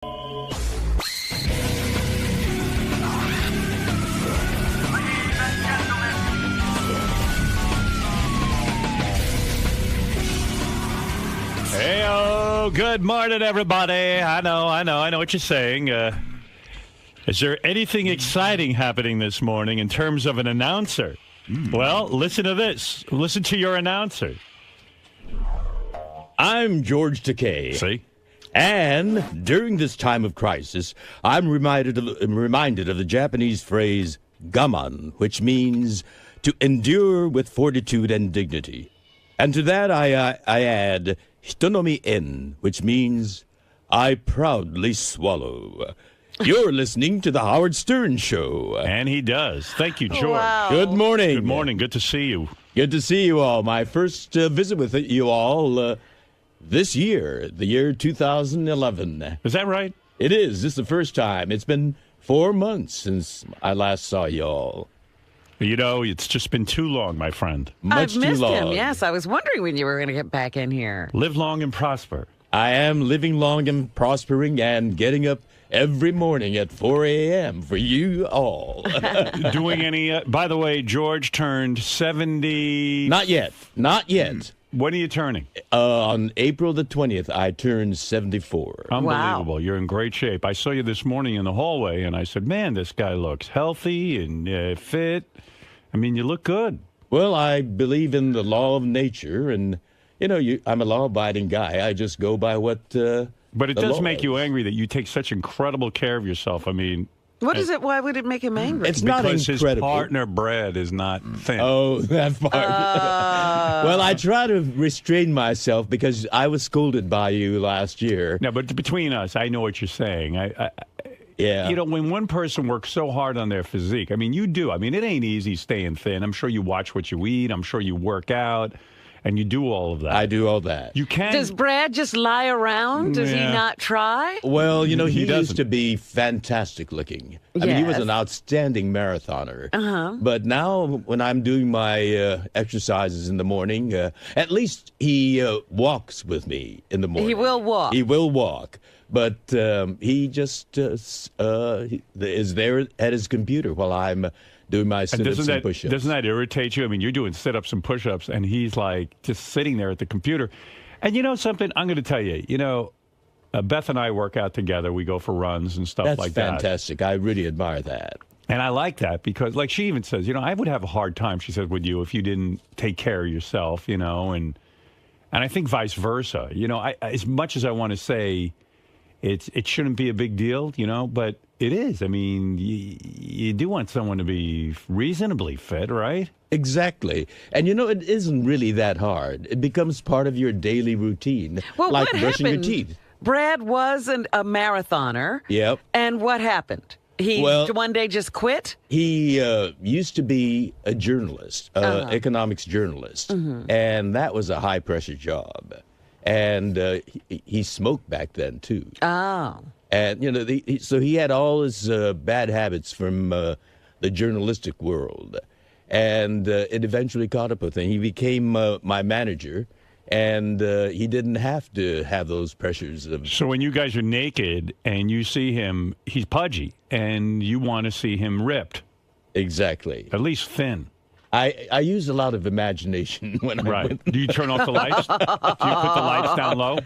Hey-o, good morning, everybody. I know what you're saying. Is there anything exciting happening this morning in terms of an announcer? Well, listen to this. Listen to your announcer. I'm George Takei. See? And during this time of crisis, I'm reminded of the Japanese phrase gaman, which means to endure with fortitude and dignity. And to that I add hitonomi en, which means I proudly swallow. You're listening to the Howard Stern Show. And he does. Thank you, George. Wow. Good morning. Good morning. Good to see you. Good to see you all. My first visit with you all this year, the year 2011. Is that right? It is. This is the first time. It's been 4 months since I last saw you all. You know, it's just been too long, my friend. Much I've missed too long. him. Yes, I was wondering when you were going to get back in here. Live long and prosper. I am living long and prospering and getting up every morning at 4 a.m. for you all. Doing any... by the way, George turned 70... Not yet. When are you turning? On April the 20th, I turned 74. Unbelievable. Wow. You're in great shape. I saw you this morning in the hallway, and I said, man, this guy looks healthy and fit. I mean, you look good. Well, I believe in the law of nature, and, I'm a law-abiding guy. I just go by what But it the does law make you is. angry that you take such incredible care of yourself. I mean... What is it? Why would it make him angry? It's not because incredible. his partner, Brad, is not thin. Oh, that part. Well, I try to restrain myself because I was scolded by you last year. No, but between us, I know what you're saying. Yeah. When one person works so hard on their physique, I mean, you do. I mean, it ain't easy staying thin. I'm sure you watch what you eat. I'm sure you work out, and you do all of that. I do all that. You can. Does Brad just lie around? Does he Yeah. not try? Well, he doesn't. used to be fantastic looking. I mean, he was Yes. an outstanding marathoner. But now when I'm doing my exercises in the morning, at least he walks with me in the morning. He will walk. He will walk. But he just is there at his computer while I'm doing my And sit-ups and push-ups. doesn't that irritate you? I mean, you're doing sit-ups and push-ups, and he's like just sitting there at the computer. And you know something? I'm going to tell you. Beth and I work out together. We go for runs and stuff That's like that. fantastic. I really admire that. And I like that because, like she even says, I would have a hard time, she said, with you if you didn't take care of yourself, and I think vice versa. As much as I want to say it shouldn't be a big deal, but it is. I mean, you do want someone to be reasonably fit, right? Exactly. And it isn't really that hard. It becomes part of your daily routine, Well, like what brushing happened? your teeth. Brad was a marathoner. Yep. And what happened? He one day just quit? He used to be a journalist, economics journalist, and that was a high-pressure job. And he smoked back then, too. Oh. And, so he had all his bad habits from the journalistic world. And it eventually caught up with him. He became my manager, and he didn't have to have those pressures of... So when you guys are naked and you see him, he's pudgy, and you want to see him ripped, Exactly. at least thin. I use a lot of imagination when I Right. went... Do you turn off the lights? Do you put the lights down low?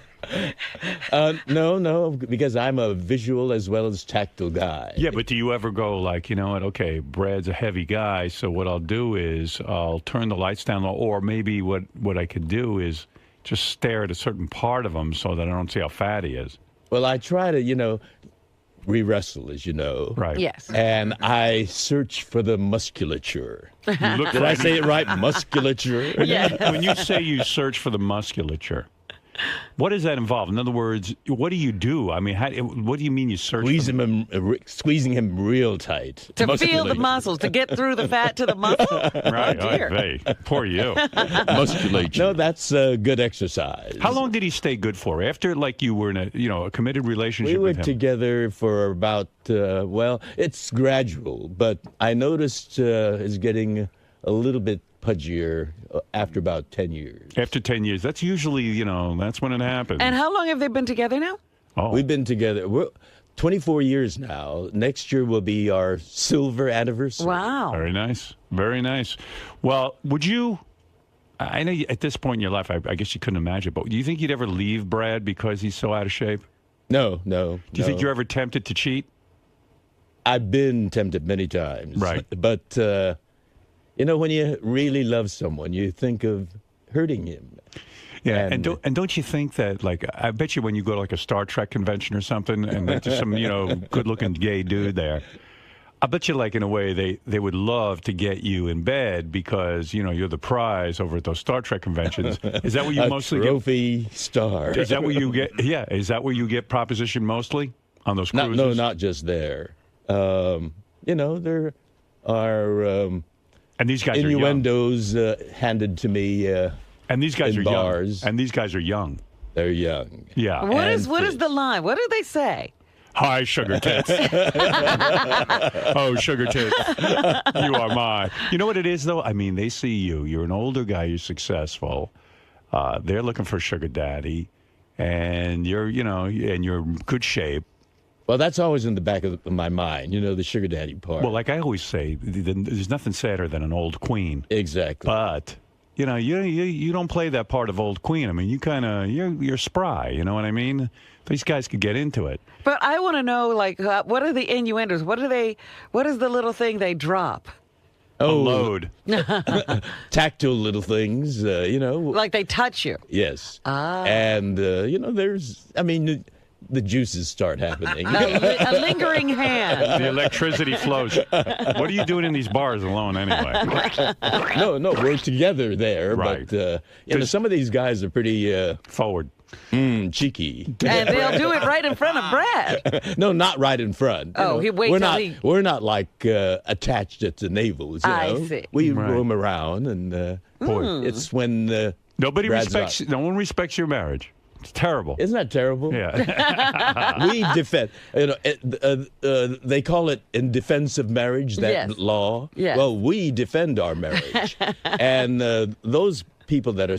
No, because I'm a visual as well as tactile guy. Yeah, but do you ever go like, you know what, okay, Brad's a heavy guy, so what I'll do is I'll turn the lights down low, or maybe what I could do is just stare at a certain part of him so that I don't see how fat he is. Well, I try to, we wrestle, as you know. Right. Yes. And I search for the musculature. You look Did I say it right? Musculature? Yeah. When you say you search for the musculature, what does that involve? In other words, what do you do? I mean, what do you mean you search? Squeezing him real tight. To feel the Musculature. muscles, to get through the fat to the muscle? Right. Oh, dear. Hey, poor you. Musculature. No, that's a good exercise. How long did he stay good for? After, like, you were in a committed relationship We were with him? together for about, it's gradual, but I noticed it's getting a little bit pudgier after about 10 years. After 10 years. That's usually, that's when it happens. And how long have they been together now? Oh. We've been together. We're 24 years now. Next year will be our silver anniversary. Wow. Very nice. Very nice. Well, would you... I know at this point in your life, I guess you couldn't imagine, but do you think you'd ever leave Brad because he's so out of shape? No. Do you think you're ever tempted to cheat? I've been tempted many times. Right. But, when you really love someone, you think of hurting him. Yeah, and don't you think that, like, I bet you when you go to, like, a Star Trek convention or something, and there's some, good-looking gay dude there, I bet you, like, in a way, they would love to get you in bed because, you're the prize over at those Star Trek conventions. Is that what you mostly get? Trophy star. Is that what you get? Yeah. Is that where you get proposition mostly on those cruises? No, not just there. There are and these guys innuendos handed to me. And these guys in are bars. young. And these guys are young. They're young. Yeah. What is the line? What do they say? Hi, sugar tits. Oh, sugar tits. You are mine. You know what it is, though? I mean, they see you. You're an older guy. You're successful. They're looking for a sugar daddy. And you're in good shape. Well, that's always in the back of my mind, the sugar daddy part. Well, like I always say, there's nothing sadder than an old queen. Exactly. But... you don't play that part of old queen. I mean, you're spry. You know what I mean? These guys could get into it. But I want to know, like, what are the innuendos? What is the little thing they drop? A load. Tactile little things, Like they touch you. Yes. And, the juices start happening. A lingering hand. The electricity flows. What are you doing in these bars alone anyway? No, we're together there. Right. But, some of these guys are pretty... Forward. Cheeky. And they'll do it right in front of Brad. No, not right in front. He waits till he... We're not like attached at the navels. I see. We roam around, and it's when No Brad's one respects your marriage. It's terrible. Isn't that terrible? Yeah. We defend. They call it in defense of marriage, that law. Yes. Well, we defend our marriage, and those people that are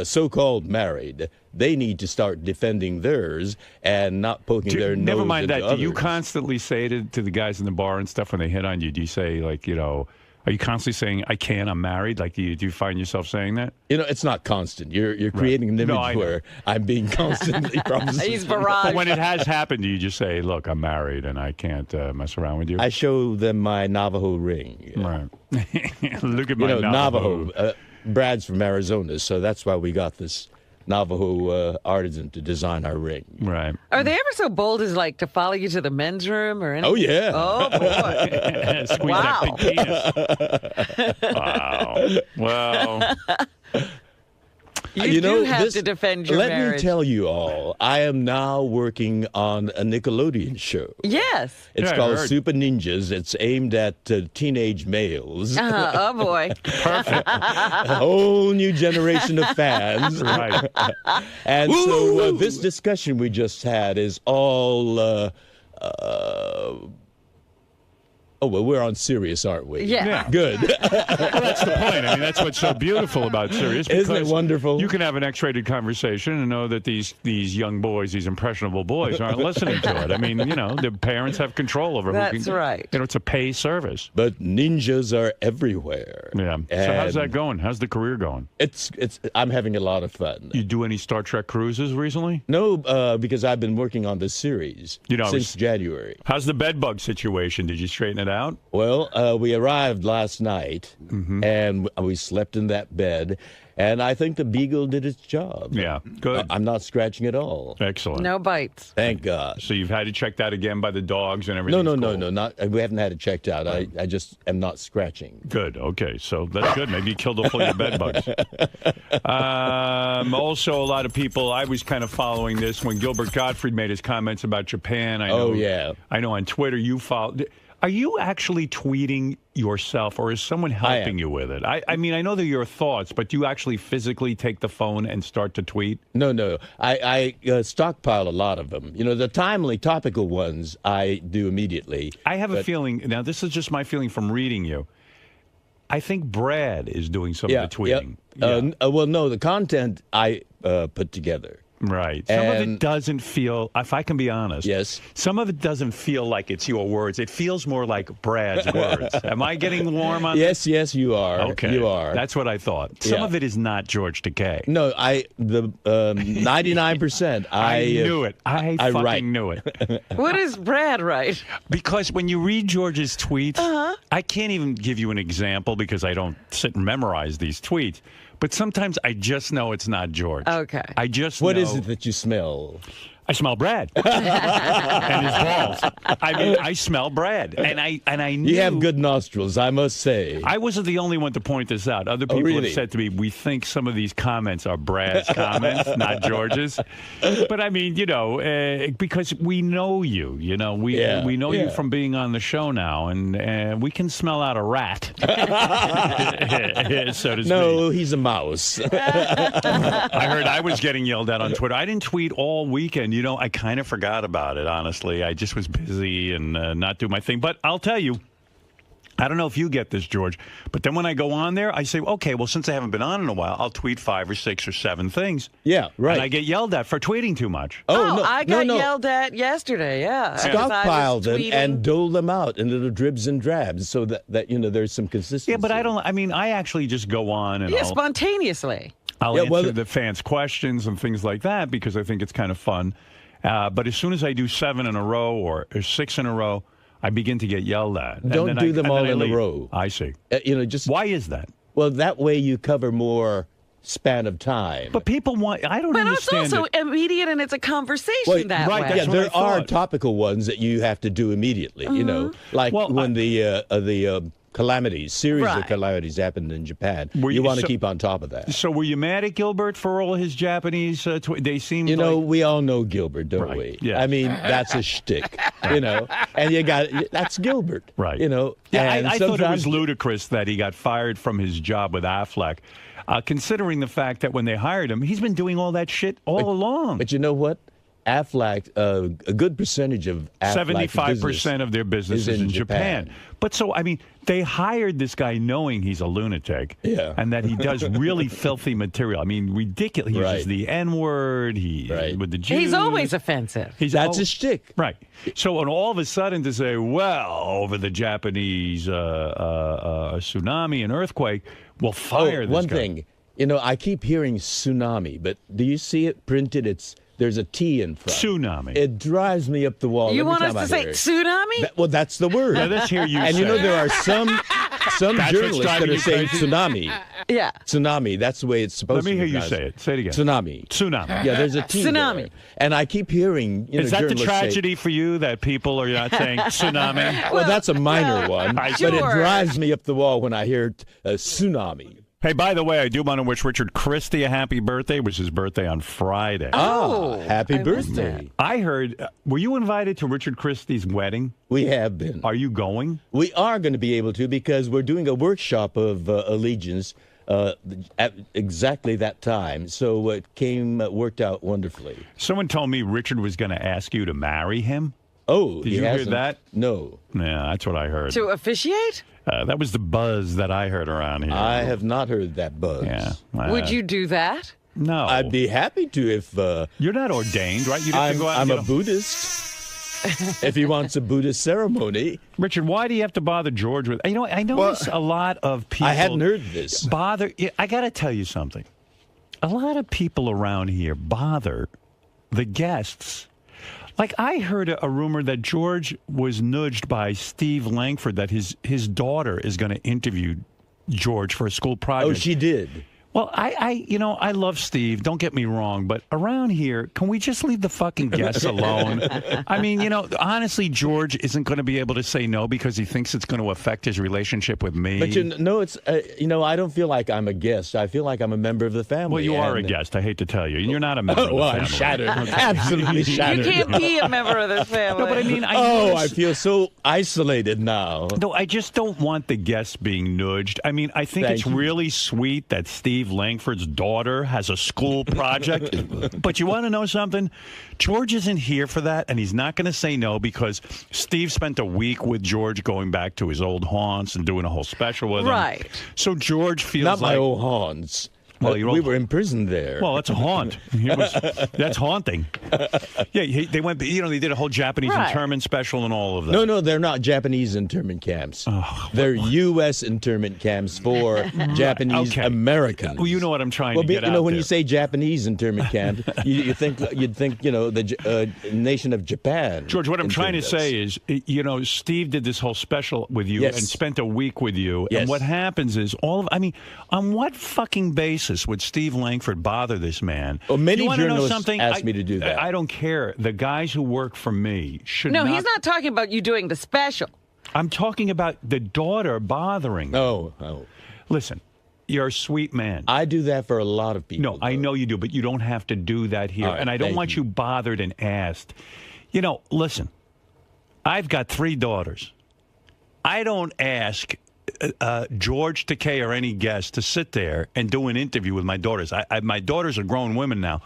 so-called married, they need to start defending theirs and not poking their nose Never mind into that. others. Do you constantly say to the guys in the bar and stuff when they hit on you? Do you say are you constantly saying, I can't, I'm married? Like, do you find yourself saying that? It's not constant. You're creating an image where I'm being constantly promised. He's barraged. But when it has happened, do you just say, look, I'm married and I can't mess around with you? I show them my Navajo ring. Right. Look at my Navajo. Brad's from Arizona, so that's why we got this Navajo artisan to design our ring. Right. Are they ever so bold as to follow you to the men's room or anything? Oh, yeah. Oh, boy. Squeeze Wow. that big penis. Wow. Well. You do have to defend your marriage. Let me tell you all, I am now working on a Nickelodeon show. Yes. It's called Super Ninjas. It's aimed at teenage males. Oh, boy. Perfect. A whole new generation of fans. Right. And so this discussion we just had is all... we're on Sirius, aren't we? Yeah. Good. Well, that's the point. I mean, that's what's so beautiful about Sirius. Isn't it wonderful? You can have an X-rated conversation and know that these young boys, these impressionable boys, aren't listening to it. I mean, their parents have control over That's who can, right. It's a pay service. But ninjas are everywhere. Yeah. So how's that going? How's the career going? It's. I'm having a lot of fun. You do any Star Trek cruises recently? No, because I've been working on this series since January. How's the bed bug situation? Did you straighten it out? Well, we arrived last night, and we slept in that bed, and I think the beagle did its job. Yeah, good. I'm not scratching at all. Excellent. No bites. Thank God. So you've had to check that again by the dogs and everything? No. Not. We haven't had it checked out. I just am not scratching. Good. Okay. So that's good. Maybe you killed off all your bed bugs. Also, a lot of people, I was kind of following this when Gilbert Gottfried made his comments about Japan. I know on Twitter you followed. Are you actually tweeting yourself, or is someone helping you with it? I mean, I know they're your thoughts, but do you actually physically take the phone and start to tweet? No. I stockpile a lot of them. The timely, topical ones I do immediately. I have a feeling, now this is just my feeling from reading you, I think Brad is doing some of the tweeting. Well, no, the content I put together. Right. Some of it And- doesn't feel, if I can be honest. Yes. Some of it doesn't feel like it's your words. It feels more like Brad's words. Am I getting warm on Yes, yes, you are. Okay. You are. That's what I thought. Some Yeah. of it is not George Takei. No, 99%. I knew it. I fucking write. knew it. What is Brad write? Because when you read George's tweets, I can't even give you an example because I don't sit and memorize these tweets. But sometimes I just know it's not George. Okay. I just What know. is it that you smell? I smell Brad and his balls. I mean, I smell Brad, and I knew You have good nostrils, I must say. I wasn't the only one to point this out. Other people really? have said to me, we think some of these comments are Brad's comments, not George's. But I mean, because we know you, we know you yeah. from being on the show now, and we can smell out a rat, so to speak. No, he's a mouse. I heard I was getting yelled at on Twitter. I didn't tweet all weekend. I kind of forgot about it, honestly. I just was busy and not doing my thing. But I'll tell you, I don't know if you get this, George, but then when I go on there, I say, okay, well, since I haven't been on in a while, I'll tweet 5 or 6 or 7 things. Yeah, right. And I get yelled at for tweeting too much. Oh, no, I got no. yelled at yesterday, yeah. Stockpile them tweeting. and dole them out in little dribs and drabs so that there's some consistency. Yeah, but I actually just go on and Yeah, spontaneously. I'll Yeah, answer well- the fans' questions and things like that because I think it's kind of fun. But as soon as I do 7 in a row or 6 in a row, I begin to get yelled at. And Don't then do them and then all I in a leave. row. I see. Just Why is that? well, that way you cover more span of time. But people want. I don't But it's understand. also immediate and it's a conversation Well, that right, way. that's yeah, what I there are thought. topical ones that you have to do immediately. Like Well, when the calamities, series of Right. calamities happened in Japan. Were You you- want to so- keep on top of that. So were you mad at Gilbert for all his Japanese? They seemed We all know Gilbert, don't Right, we? yeah. I mean, that's a shtick, and that's Gilbert, right. Yeah, and I thought it was sometimes- ludicrous that he got fired from his job with Affleck, considering the fact that when they hired him, he's been doing all that shit all along. But you know what? Affleck, a good percentage of Affleck's 75% of their business is in Japan. But so, I mean, they hired this guy knowing he's a lunatic. Yeah. And that he does really filthy material. I mean, ridiculous. He uses Right. the N-word. Right. With the Jews. He's always offensive. That's a shtick. Right. So, and all of a sudden to say, well, over the Japanese tsunami and earthquake, we'll fire this One guy. thing, I keep hearing tsunami, but do you see it printed? There's a T in front. Tsunami. It drives me up the wall. You every want us time to I say hear it. tsunami? Well, that's the word. Now, let's hear you And say it. there are some That's what's journalists driving that are you saying crazy? tsunami. Yeah. Tsunami. That's the way it's supposed Let to me be. hear you say it. Say it again. Tsunami. Tsunami. Yeah, there's a T Tsunami. there. And I keep hearing, Is that the journalists say- tragedy for you that people are not saying tsunami? Well, that's a minor one, but it sure. drives me up the wall when I hear tsunami. Hey, by the way, I do want to wish Richard Christie a happy birthday. It was his birthday on Friday. Oh, Happy I missed birthday. I heard, were you invited to Richard Christie's wedding? We have been. Are you going? We are going to be able to because we're doing a workshop of allegiance at exactly that time. So it worked out wonderfully. Someone told me Richard was going to ask you to marry him. Oh, Did he you hear hasn't? that? No. Yeah, that's what I heard. To officiate? That was the buzz that I heard around here. I have not heard that buzz. Yeah. Would you do that? No. I'd be happy to if You're not ordained, right? You'd have to go out I'm and a get Buddhist. If he wants a Buddhist ceremony. Richard, why do you have to bother George with? I notice a lot of people. I hadn't heard this. Bother. I got to tell you something. A lot of people around here bother the guests. Like I heard a rumor that George was nudged by Steve Langford that his daughter is going to interview George for a school project. Oh, she did. Well, I love Steve. Don't get me wrong, but around here, can we just leave the fucking guests alone? I mean, honestly, George isn't going to be able to say no because he thinks it's going to affect his relationship with me. But it's I don't feel like I'm a guest. I feel like I'm a member of the family. Well, you are a and- guest. I hate to tell you, you're not a member of the Oh, family. I'm shattered. Absolutely You shattered. can't be a member of this family. No, but I mean, I I feel so isolated now. No, I just don't want the guests being nudged. I mean, I think Thank it's you. really sweet that Steve Langford's daughter has a school project. But you want to know something? George isn't here for that, and he's not going to say no because Steve spent a week with George going back to his old haunts and doing a whole special with him. Right. So George feels Not like... my old Hans. Well, we were imprisoned there. Well, that's a haunt. That's haunting. Yeah, they went. They did a whole Japanese internment special and all of that. No, they're not Japanese internment camps. Oh, they're U.S. internment camps for Japanese Americans. Well, you know what I'm trying to get out when there. you say Japanese internment camp, you'd think the nation of Japan. George, what I'm trying to say is, Steve did this whole special with you and spent a week with you. Yes. And what happens is on what fucking basis would Steve Langford bother this man? Well, many you journalists know something? asked me to do that. I don't care. The guys who work for me should not. No, he's not talking about you doing the special. I'm talking about the daughter bothering me. Oh. Listen, you're a sweet man. I do that for a lot of people. No, I know you do, but you don't have to do that here. Right, and I don't want you bothered and asked. Listen, I've got 3 daughters. I don't ask George Takei or any guest to sit there and do an interview with my daughters. My daughters are grown women now.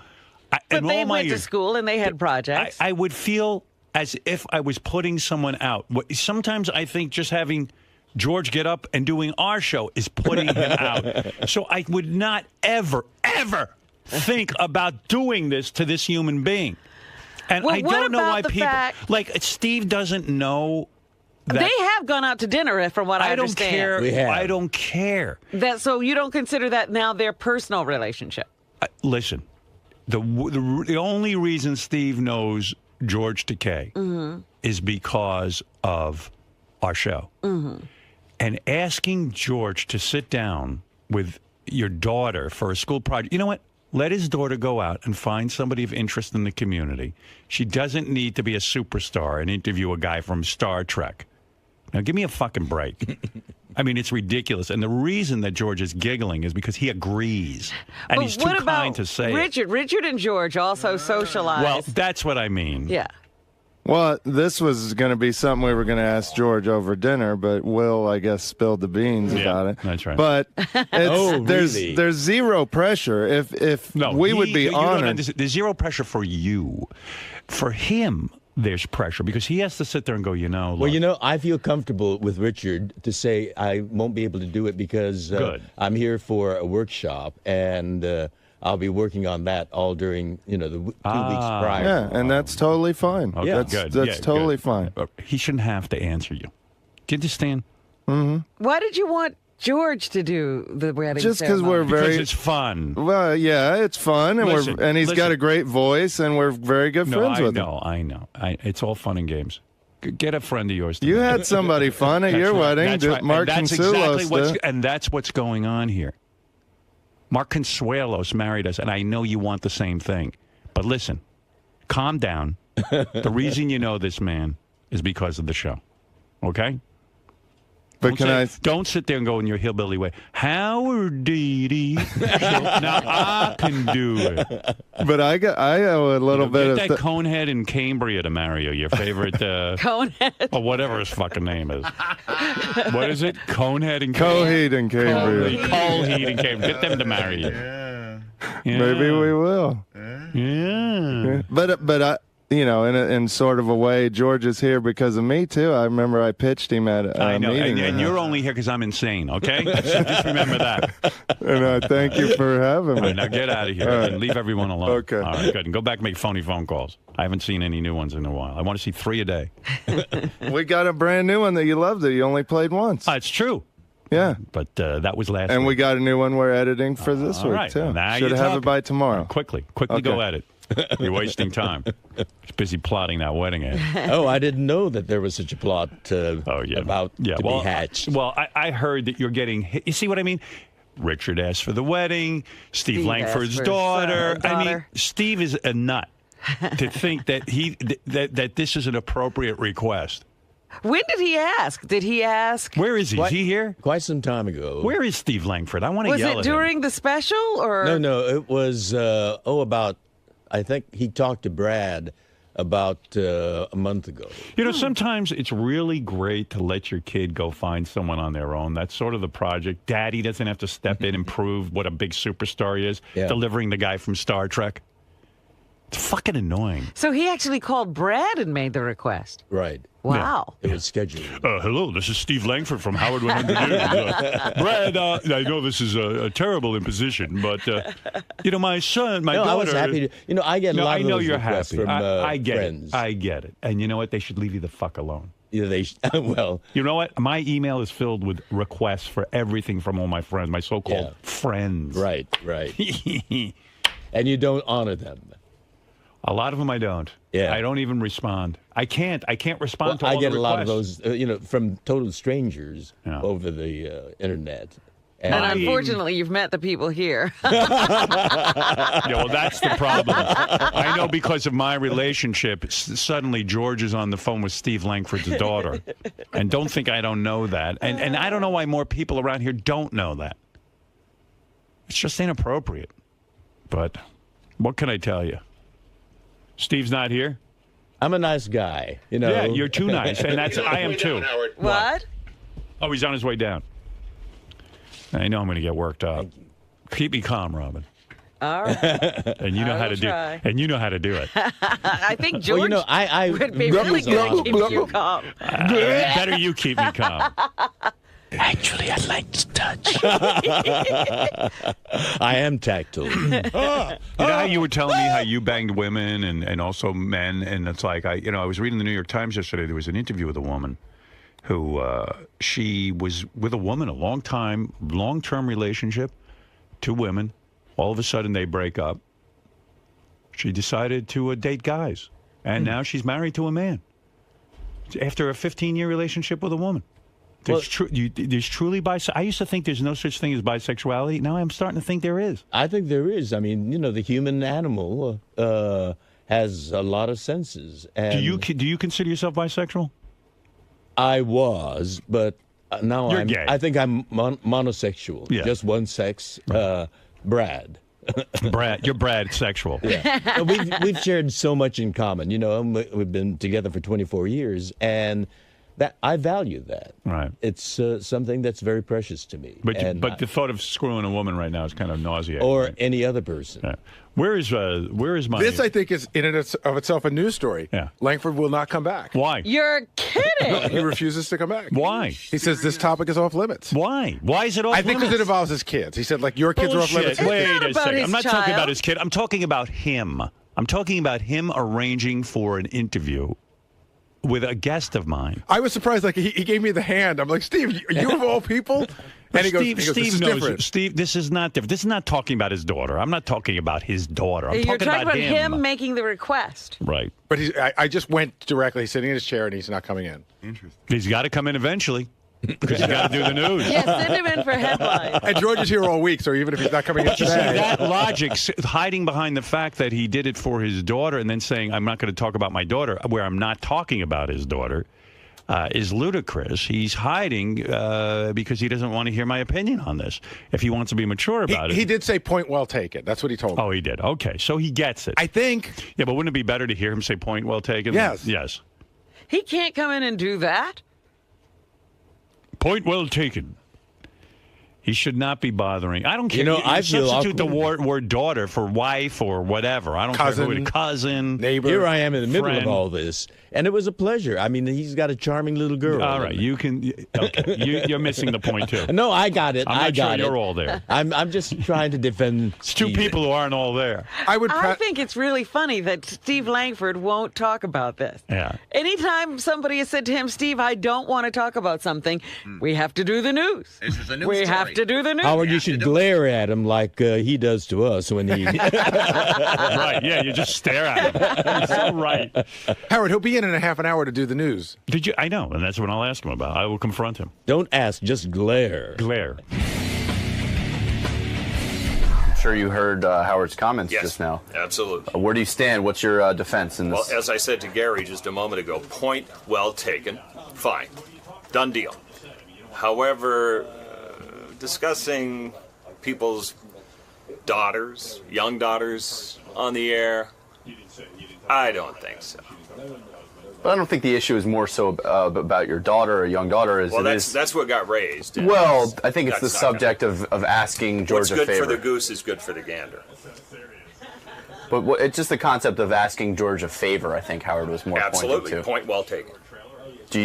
But they went to school and they had projects. I would feel as if I was putting someone out. Sometimes I think just having George get up and doing our show is putting him out. So I would not ever think about doing this to this human being. And I don't know why people... Like, Steve doesn't know... They have gone out to dinner, from what I understand. I don't care. So you don't consider that now their personal relationship? Listen, the only reason Steve knows George Takei is because of our show. And asking George to sit down with your daughter for a school project, you know what? Let his daughter go out and find somebody of interest in the community. She doesn't need to be a superstar and interview a guy from Star Trek. Now, give me a fucking break. I mean, it's ridiculous. And the reason that George is giggling is because he agrees. And he's too kind to say Richard? Richard and George also socialize. Well, that's what I mean. Yeah. Well, this was going to be something we were going to ask George over dinner, but Will, I guess, spilled the beans about it. That's right. But really? there's zero pressure. If we would be honored. There's zero pressure for you. For him, there's pressure because he has to sit there and go, look. Well, I feel comfortable with Richard to say I won't be able to do it because I'm here for a workshop and I'll be working on that all during, the 2 weeks prior. Yeah, and that's totally fine. Okay, that's totally fine. He shouldn't have to answer you. Do you understand? Mm-hmm. Why did you want George to do the wedding Just because because it's fun. Well, yeah, it's fun, and he's got a great voice, and we're very good friends with him. I know. It's all fun and games. Get a friend of yours. You had somebody fun at your wedding, Mark Consuelos. And that's what's going on here. Mark Consuelos married us, and I know you want the same thing. But listen, calm down. The reason you know this man is because of the show. Okay? But don't sit there and go in your hillbilly way. Howard Deedy. Now I can do it. But I owe a little bit of that conehead in Cambria to marry you. Your favorite conehead, or whatever his fucking name is. What is it? Conehead in Coheed in Cambria. Coheed in Cambria. Get them to marry you. Yeah. Maybe we will. Yeah. But I. In sort of a way, George is here because of me, too. I remember I pitched him at a meeting. And you're only here because I'm insane, okay? So just remember that. And I thank you for having me. All right, now get out of here and leave everyone alone. Okay. All right, good. And go back and make phony phone calls. I haven't seen any new ones in a while. I want to see 3 a day. We got a brand new one that you loved that you only played once. It's true. Yeah. But that was last week. And we got a new one we're editing for this week, too. Should have it by tomorrow. Quickly go edit. You're wasting time. He's busy plotting that wedding ad. Oh, I didn't know that there was such a plot about to be hatched. Well, I heard that you're getting... You see what I mean? Richard asked for the wedding. Steve Langford's daughter. I mean, Steve is a nut to think that that this is an appropriate request. When did he ask? Did he ask? Where is he? Is he here? Quite some time ago. Where is Steve Langford? I want to yell at him. Was it during the special or? No, it was about. I think he talked to Brad about a month ago. Sometimes it's really great to let your kid go find someone on their own. That's sort of the project. Daddy doesn't have to step in and prove what a big superstar he is, delivering the guy from Star Trek. It's fucking annoying. So he actually called Brad and made the request. Right. Wow. It was scheduled. Hello, this is Steve Langford from Howard 100 News. Brad, I know this is a terrible imposition, but, my son, my daughter... I was happy to... I get a lot of those you're requests happy. from I get friends. it. I get it. And you know what? They should leave you the fuck alone. Yeah, well... You know what? My email is filled with requests for everything from all my friends, my so-called friends. Right. And you don't honor them. A lot of them I don't. Yeah. I don't even respond. I can't respond to all I get the a lot of requests. those, from total strangers over the internet. And unfortunately, you've met the people here. Yeah, well, that's the problem. I know because of my relationship, suddenly George is on the phone with Steve Langford's daughter. And don't think I don't know that. And I don't know why more people around here don't know that. It's just inappropriate. But what can I tell you? Steve's not here? I'm a nice guy, Yeah, you're too nice. And I am too. What? Oh, he's on his way down. I know I'm going to get worked up. Keep me calm, Robin. All right. And you know how to do. And you know how to do it. I think George I would be really good keeping you calm. Better you keep me calm. Actually, I'd like to touch. I am tactile. You know how you were telling me how you banged women and also men, and it's like I was reading the New York Times yesterday. There was an interview with a woman who she was with a woman a long-term relationship, 2 women. All of a sudden they break up. She decided to date guys, and now she's married to a man after a 15-year relationship with a woman. There's truly I used to think there's no such thing as bisexuality. Now I'm starting to think there is. I think there is. I mean, the human animal has a lot of senses. And Do you consider yourself bisexual? I was, but now You're gay. I think I'm monosexual. Yeah. Just one sex. Brad. You're Brad sexual. Yeah. We've shared so much in common. We've been together for 24 years, and that I value that. Right. It's something that's very precious to me. But the thought of screwing a woman right now is kind of nauseating. Or right? any other person. Yeah. Where is my... This, I think, is in and of itself a news story. Yeah. Langford will not come back. Why? You're kidding. He refuses to come back. Why? He says this topic is off limits. Why? Why is it off I think because limits? it involves his kids. He said, your kids are off limits. Wait not a about second. his I'm not talking child. about his kid. I'm talking about him. I'm talking about him arranging for an interview with a guest of mine. I was surprised. He gave me the hand. I'm like, Steve, you of all people? And he goes, Steve this is knows. different. Steve, this is not different. This is not talking about his daughter. I'm not talking about his daughter. I'm You're talking about him making the request. Right. But I just went directly. He's sitting in his chair, and he's not coming in. Interesting. He's got to come in eventually because he's got to do the news. Yeah, send him in for headlines. And George is here all week, so even if he's not coming in You see, today. that logic, hiding behind the fact that he did it for his daughter and then saying, I'm not going to talk about my daughter, where I'm not talking about his daughter, is ludicrous. He's hiding because he doesn't want to hear my opinion on this. If he wants to be mature about it. He did say point well taken. That's what he told me. Oh, he did. Okay, so he gets it. I think. Yeah, but wouldn't it be better to hear him say point well taken? Yes. Yes. He can't come in and do that. Point well taken. He should not be bothering. I don't care. I feel substitute the awkward. word daughter for wife or whatever. I don't care who it is. Cousin. Neighbor. Here I am in the middle friend. of all this, and it was a pleasure. I mean, he's got a charming little girl. All right, you can. Okay, you're missing the point too. No, I got it. I'm I not got sure it. you're all there. I'm just trying to defend. It's 2 people who aren't all there. I think it's really funny that Steve Langford won't talk about this. Yeah. Anytime somebody has said to him, Steve, I don't want to talk about something, we have to do the news. This is a news We story. have to do the news. Howard, you should glare at him like he does to us when he. Right, yeah, you just stare at him. You're so right. Howard, he'll be in a half an hour to do the news. Did you? I know, and that's what I'll ask him about. I will confront him. Don't ask, just glare. Glare. I'm sure you heard Howard's comments Yes, just now. absolutely. Where do you stand? What's your defense in Well, this? as I said to Gary just a moment ago, point well taken. Fine. Done deal. However, discussing people's daughters, young daughters, on the air, I don't think so. But I don't think the issue is more so about your daughter or young daughter as Well, it is. that's what got raised. and Well, I think it's the that's not subject of asking George What's a good favor. for the goose is good for the gander. But it's just the concept of asking George a favor, I think Howard was more Absolutely. pointing to. Point well taken. Do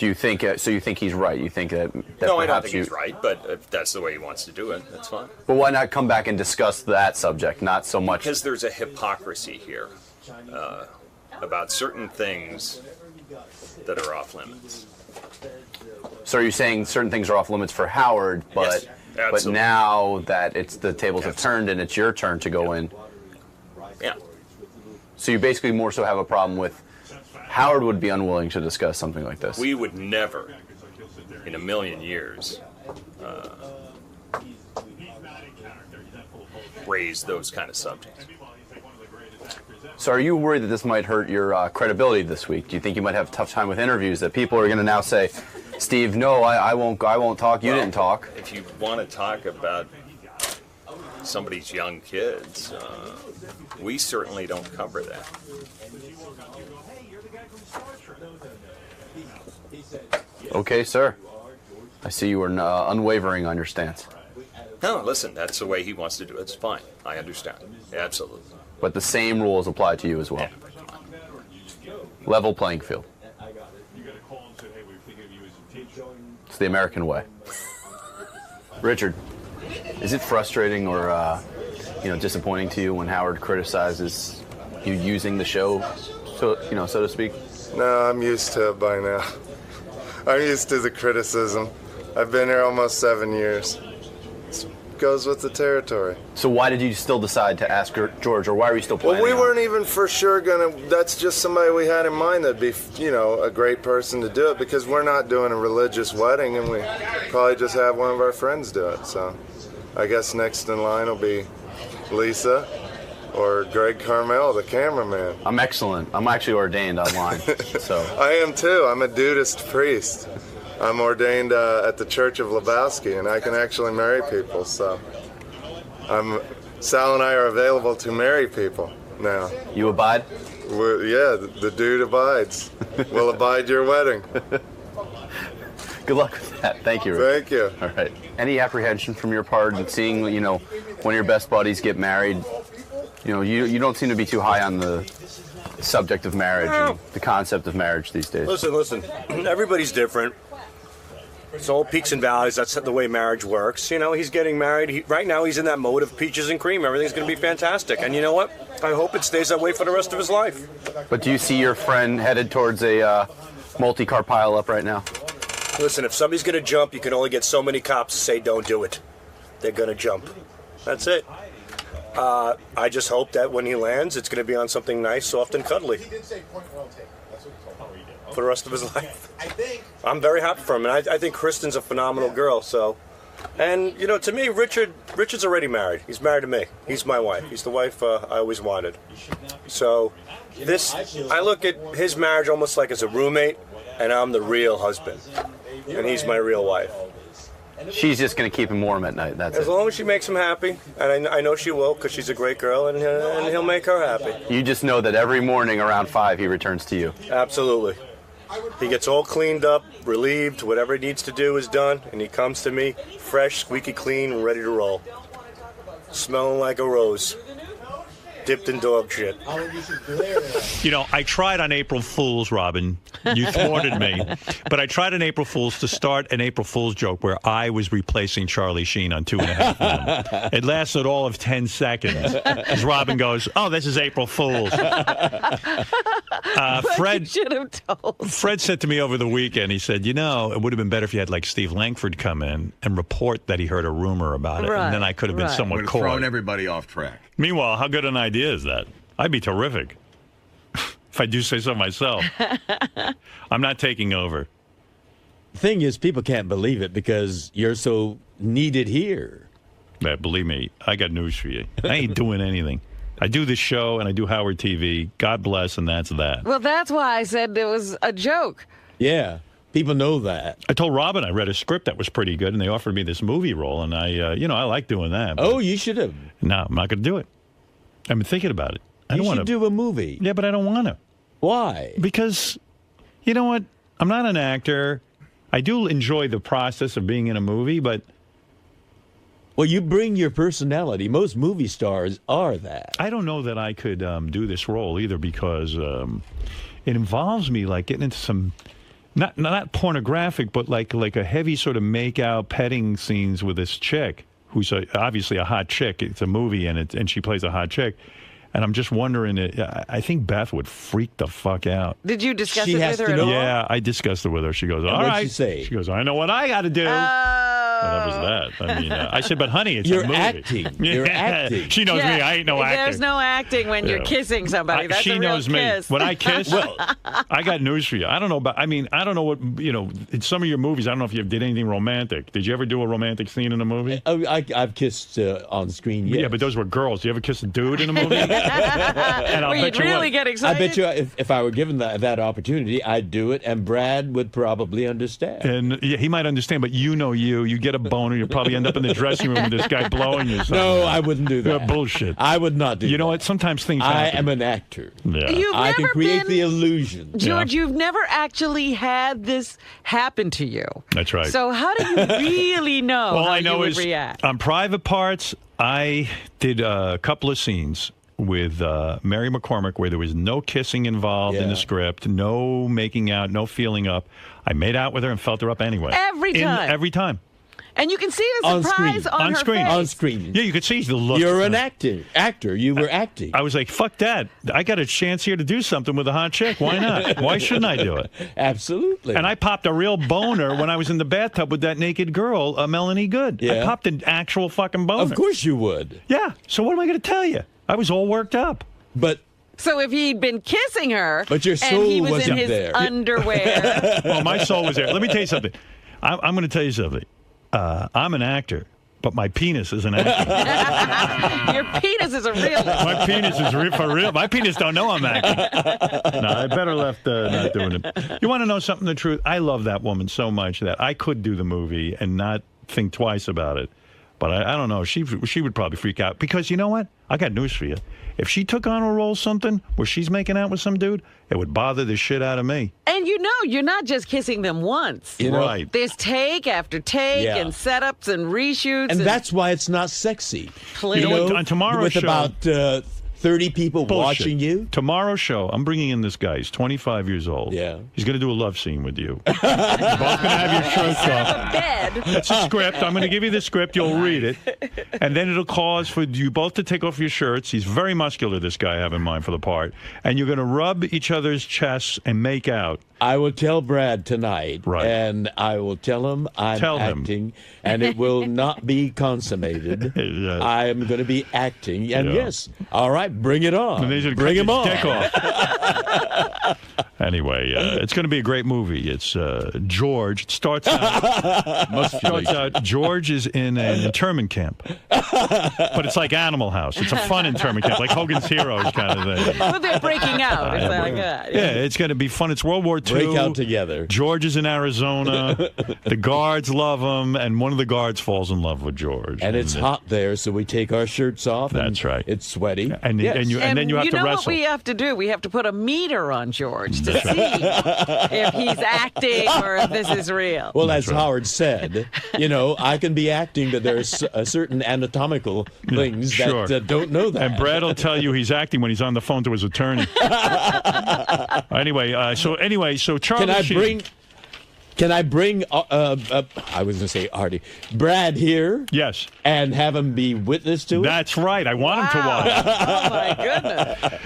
you think, so you think he's right? You think that No, I don't perhaps think he's right, but if that's the way he wants to do it, that's fine. But why not come back and discuss that subject, not so much... Because there's a hypocrisy here about certain things that are off limits. So are you saying certain things are off limits for Howard, but Yes, now that the tables have turned and it's your turn to go in? Yeah. So you basically more so have a problem with Howard would be unwilling to discuss something like this. We would never, in a million years, raise those kind of subjects. So are you worried that this might hurt your credibility this week? Do you think you might have a tough time with interviews, that people are going to now say, Steve, no, I won't talk, you didn't talk? If you want to talk about somebody's young kids, we certainly don't cover that. Okay, sir. I see you are unwavering on your stance. No, listen, that's the way he wants to do it. It's fine. I understand. Absolutely. But the same rules apply to you as well. Level playing field. It's the American way. Richard, is it frustrating or disappointing to you when Howard criticizes you using the show, so to speak? No, I'm used to it by now. I'm used to the criticism. I've been here almost 7 years. It goes with the territory. So why did you still decide to ask George, or why are you still planning? Well, we weren't even for sure that's just somebody we had in mind that'd be, a great person to do it, because we're not doing a religious wedding, and we probably just have one of our friends do it. So I guess next in line will be Lisa or Greg Carmel, the cameraman. I'm excellent. I'm actually ordained online. So I am too. I'm a Dudist priest. I'm ordained at the Church of Lebowski, and I can actually marry people. So Sal and I are available to marry people now. You abide? The dude abides. We'll abide your wedding. Good luck with that. Thank you, Rick. Thank you. All right. Any apprehension from your part in seeing, one of your best buddies get married? You don't seem to be too high on the subject of marriage and the concept of marriage these days. Listen. Everybody's different. It's all peaks and valleys. That's the way marriage works. He's getting married. Right now, he's in that mode of peaches and cream. Everything's going to be fantastic. And you know what? I hope it stays that way for the rest of his life. But do you see your friend headed towards a multi-car pileup right now? Listen, if somebody's going to jump, you can only get so many cops to say don't do it. They're going to jump. That's it. I just hope that when he lands, it's going to be on something nice, soft, and cuddly for the rest of his life. I'm very happy for him, and I think Kristen's a phenomenal girl. So, and to me, Richard's already married. He's married to me. He's my wife. He's the wife I always wanted. So, I look at his marriage almost like as a roommate, and I'm the real husband, and he's my real wife. She's just going to keep him warm at night. That's as long as she makes him happy, and I know she will, because she's a great girl, and he'll make her happy. You just know that every morning around 5 he returns to you. Absolutely. He gets all cleaned up, relieved, whatever he needs to do is done, and he comes to me fresh, squeaky clean, and ready to roll. Smelling like a rose. Dipped in dog shit. I tried on April Fool's, Robin. You thwarted me. But I tried on April Fool's to start an April Fool's joke where I was replacing Charlie Sheen on 2.5 Men. It lasted all of 10 seconds. As Robin goes, oh, this is April Fool's. Fred should have told. Fred said to me over the weekend, he said, it would have been better if you had like Steve Langford come in and report that he heard a rumor about it. Right, and then I could have been somewhat Would have coy. thrown everybody off track. Meanwhile, how good an idea is that? I'd be terrific. If I do say so myself. I'm not taking over. The thing is, people can't believe it because you're so needed here. Yeah, believe me, I got news for you. I ain't doing anything. I do this show and I do Howard TV. God bless, and that's that. Well, that's why I said it was a joke. Yeah, people know that. I told Robin I read a script that was pretty good, and they offered me this movie role, and I like doing that. Oh, you should have. No, I'm not going to do it. I've been thinking about it. I don't You want should to do a movie. Yeah, but I don't want to. Why? Because, you know what? I'm not an actor. I do enjoy the process of being in a movie, but Well, you bring your personality. Most movie stars are that. I don't know that I could do this role either because it involves me like getting into some not pornographic, but like a heavy sort of make-out petting scenes with this chick who's obviously a hot chick. It's a movie and she plays a hot chick. And I'm just wondering, I think Beth would freak the fuck out. Did you discuss She it has with her to at know. all? Yeah, I discussed it with her. She goes, all what'd right. she say? She goes, I know what I got to do. Well, that was that. I mean, I said, but honey, it's You're a movie. acting. You're acting. She knows me. I ain't no acting. There's no acting when you're kissing somebody. That's she a real knows kiss. me. When I kiss, I got news for you. I don't know about. I mean, I don't know what in some of your movies. I don't know if you did anything romantic. Did you ever do a romantic scene in a movie? Oh, I've kissed on screen. Yes. Yeah, but those were girls. Do you ever kiss a dude in a movie? And I'll Where bet you'd you really what. get I excited. bet you if I were given that opportunity, I'd do it, and Brad would probably understand. And yeah, he might understand, but you get a boner, you probably end up in the dressing room with this guy blowing you. Something. No, I wouldn't do that. Bullshit. I would not do that. You know what? Sometimes things I happen. am an actor. Yeah. You've I can never create been, the illusion. George, you've never actually had this happen to you. That's right. So how do you really know All how I know you would is react? on Private Parts, I did a couple of scenes with Mary McCormick where there was no kissing involved in the script, no making out, no feeling up. I made out with her and felt her up anyway. Every time? Every time. And you can see the On surprise screen. on On her screen. face. On screen. Yeah, you could see the look. You're an actor. You were acting. I was like, fuck that. I got a chance here to do something with a hot chick. Why not? Why shouldn't I do it? Absolutely. And I popped a real boner when I was in the bathtub with that naked girl, Melanie Good. Yeah. I popped an actual fucking boner. Of course you would. Yeah. So what am I going to tell you? I was all worked up. But So if he'd been kissing her, But your and soul he was in wasn't his there. underwear, Well, my soul was there. Let me tell you something. I'm going to tell you something. I'm an actor, but my penis is an actor. your penis is a real. My penis is for real. My penis don't know I'm acting. No, I better left not doing it. You want to know something? The truth? I love that woman so much that I could do the movie and not think twice about it. But I don't know. She would probably freak out because you know what? I got news for you. If she took on a role something where she's making out with some dude, it would bother the shit out of me. And you know, you're not just kissing them once. You know, Right. There's take after take Yeah. and setups and reshoots. and that's why it's not sexy. Please. You know what? On tomorrow's with show, about 30 people Bullshit. watching you. Tomorrow's show, I'm bringing in this guy. He's 25 years old. Yeah. He's going to do a love scene with you. You're both going to have your shirts off. bed. It's a script. I'm going to give you the script. You'll read it. And then it'll cause for you both to take off your shirts. He's very muscular, this guy I have in mind for the part. And you're going to rub each other's chests and make out. I will tell Brad tonight, Right. and I will tell him I'm Tell him. acting, and it will not be consummated. Yeah. I am going to be acting, and Yeah. yes, all right, bring it on. And they're gonna Bring cut him his on. dick off. Anyway, it's going to be a great movie. It's George. It starts out, George is in an internment camp. But it's like Animal House. It's a fun internment camp, like Hogan's Heroes kind of thing. Well, they're breaking out. It's like that. Yeah, it's going to be fun. It's World War II. Break out together. George is in Arizona. The guards love him, and one of the guards falls in love with George. And it's hot there, so we take our shirts off. And That's right. It's sweaty. And Yes. then you have to know wrestle. what we have to do? We have to put a meter on George to see if he's acting or if this is real. Well, as Howard said, I can be acting, but there's certain anatomical things sure. that don't know that. And Brad will tell you he's acting when he's on the phone to his attorney. So Charlie Sheen. Can I bring? I was going to say Artie, Brad here. Yes. And have him be witness to it. That's right. I want him to watch. Oh my goodness.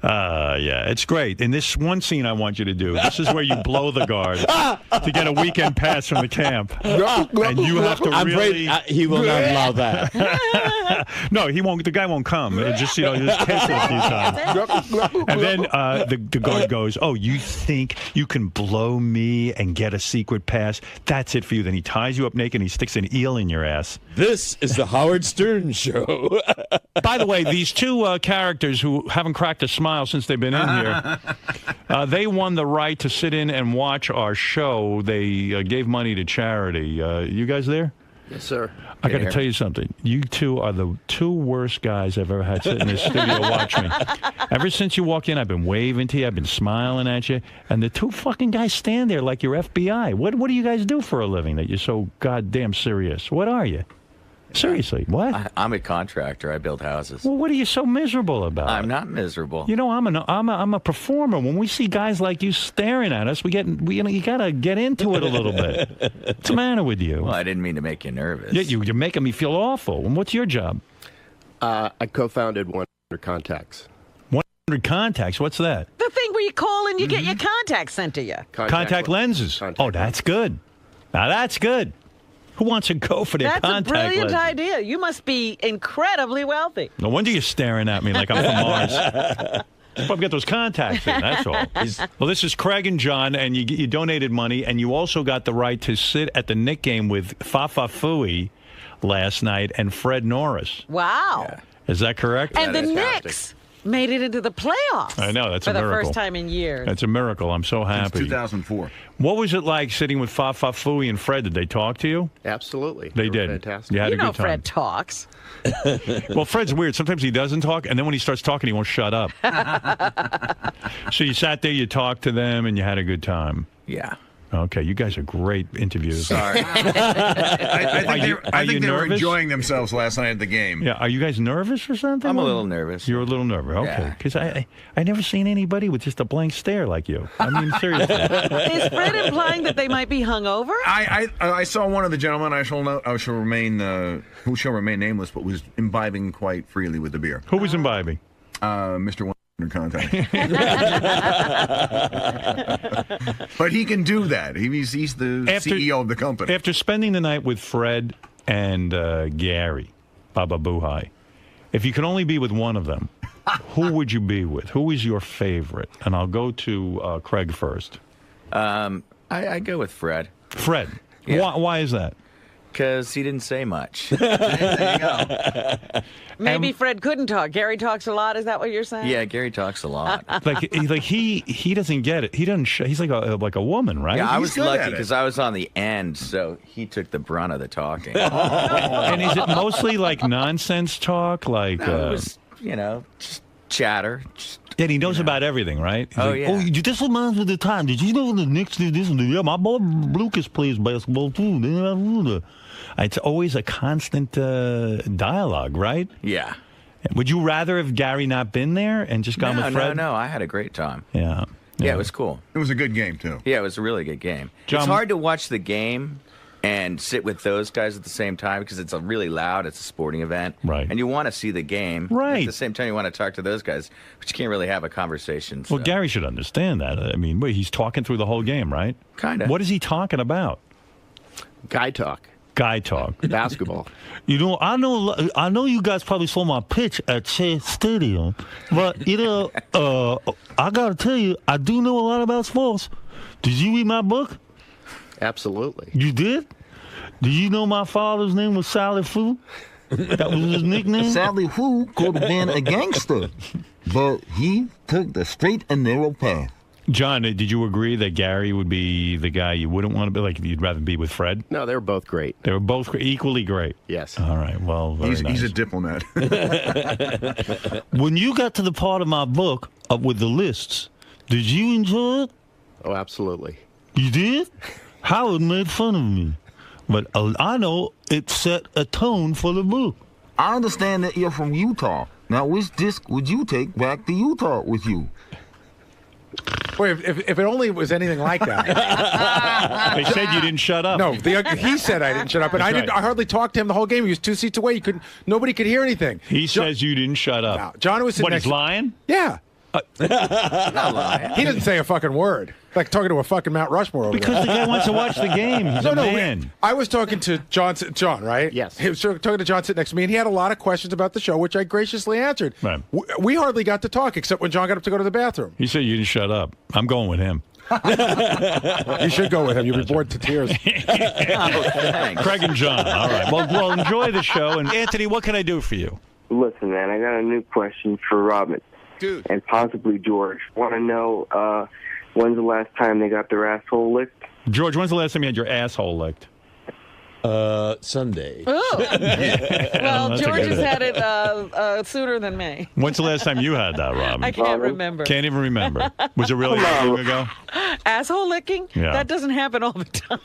Yeah, it's great. In this one scene I want you to do, this is where you blow the guard to get a weekend pass from the camp. And you have to I'm really... afraid he will not allow that. No, he won't. The guy won't come. It just, just kiss it a few times. And then the guard goes, "Oh, you think you can blow me and get a secret pass? That's it for you." Then he ties you up naked and he sticks an eel in your ass. This is the Howard Stern Show. By the way, these two characters who haven't cracked a smile since they've been in here, they won the right to sit in and watch our show. They gave money to charity. You guys there? Yes, sir. I got to tell you something. You two are the two worst guys I've ever had sit in this studio watch me. Ever since you walked in, I've been waving to you. I've been smiling at you. And the two fucking guys stand there like you're FBI. What do you guys do for a living that you're so goddamn serious? What are you? Seriously, what? I'm a contractor. I build houses. Well, what are you so miserable about? I'm not miserable. You know, I'm a performer. When we see guys like you staring at us, you gotta get into it a little bit. What's the matter with you? Well, I didn't mean to make you nervous. Yeah, you're making me feel awful. And what's your job? I co-founded 100 Contacts. 100 Contacts. What's that? The thing where you call and you get your contacts sent to you. Contact lenses. Oh, that's good. Now that's good. Who wants to go for their That's contact a brilliant lenses? idea. You must be incredibly wealthy. No wonder you're staring at me like I'm from Mars. Probably get those contacts in, that's all. Well, this is Craig and John, and you donated money, and you also got the right to sit at the Knick game with Fafa Fui last night and Fred Norris. Wow. Yeah. Is that correct? And the Knicks made it into the playoffs. I know, that's for a miracle. the first time in years. That's a miracle. I'm so happy. Since 2004. What was it like sitting with Fafa Fui and Fred? Did they talk to you? Absolutely. They were did. Fantastic. You had You a know good time. Fred talks. Well, Fred's weird. Sometimes he doesn't talk, and then when he starts talking, he won't shut up. So you sat there, you talked to them, and you had a good time. Yeah. Okay, you guys are great interviewers. Sorry. I think they were nervous? enjoying themselves last night at the game. Yeah, are you guys nervous or something? I'm a little nervous. You're a little nervous, okay? Yeah. Because I never seen anybody with just a blank stare like you. I mean, seriously. Is Fred implying that they might be hungover? I saw one of the gentlemen. who shall remain nameless, but was imbibing quite freely with the beer. Who was imbibing? Mr. 100 Contact. But he can do that. He's the CEO of the company. After spending the night with Fred and Gary, Baba Buhai, if you could only be with one of them, who would you be with? Who is your favorite? And I'll go to Craig first. I go with Fred. Fred. Yeah. Why is that? Because he didn't say much. There you go. Maybe Fred couldn't talk. Gary talks a lot. Is that what you're saying? Yeah, Gary talks a lot. He doesn't get it. He doesn't. He's like a woman, right? Yeah, I He's was good lucky at it. because I was on the end, so he took the brunt of the talking. And is it mostly like nonsense talk? Like No, it was, just chatter. yeah, he knows about everything, right? He's Oh, like, yeah. Oh, this reminds me of the time. Did you know the Knicks did this? And yeah, my boy Lucas plays basketball too. It's always a constant dialogue, right? Yeah. Would you rather have Gary not been there and just gone with Fred? No. I had a great time. Yeah. Yeah, it was cool. It was a good game, too. Yeah, it was a really good game. John- It's hard to watch the game and sit with those guys at the same time because it's really loud. It's a sporting event. Right. And you want to see the game. Right. At the same time, you want to talk to those guys, but you can't really have a conversation. Well, so. Gary should understand that. I mean, he's talking through the whole game, right? Kinda. What is he talking about? Guy talk. Guy talk. Basketball. You know, I know you guys probably saw my pitch at Shea Stadium, but I gotta tell you, I do know a lot about sports. Did you read my book? Absolutely. You did? Did you know my father's name was Sally Fu? That was his nickname. Sally Fu could have been a gangster, but he took the straight and narrow path. John, did you agree that Gary would be the guy you wouldn't want to be? Like, you'd rather be with Fred? No, they were both great. They were both equally great. Yes. All right. Well, very He's nice. a diplomat. When you got to the part of my book with the lists, did you enjoy it? Oh, absolutely. You did? Howard made fun of me. But I know it set a tone for the book. I understand that you're from Utah. Now, which disc would you take back to Utah with you? Wait, if it only was anything like that. They said you didn't shut up. No, he said I didn't shut up, and That's I didn't. right. I hardly talked to him the whole game. He was 2 seats away. Nobody could hear anything. He says you didn't shut up. No, John was sitting What, next he's to- lying? Yeah. Not lying. He doesn't say a fucking word. Like talking to a fucking Mount Rushmore over Because the guy wants to watch the game. He's a man. I was talking to John, right? Yes. He was talking to John sitting next to me, and he had a lot of questions about the show, which I graciously answered. Right. We hardly got to talk, except when John got up to go to the bathroom. He said you didn't shut up. I'm going with him. You should go with him. You'll be bored to tears. Thanks. Craig and John. All right. Well, enjoy the show. And Anthony, what can I do for you? Listen, man, I got a new question for Robin. Dude. And possibly George. Want to know when's the last time they got their asshole licked? George, when's the last time you had your asshole licked? Sunday. Ooh. Well, That's a George good has had it sooner than me. When's the last time you had that, Robin? I can't remember. Can't even remember. Was it really long ago? Asshole licking? Yeah. That doesn't happen all the time.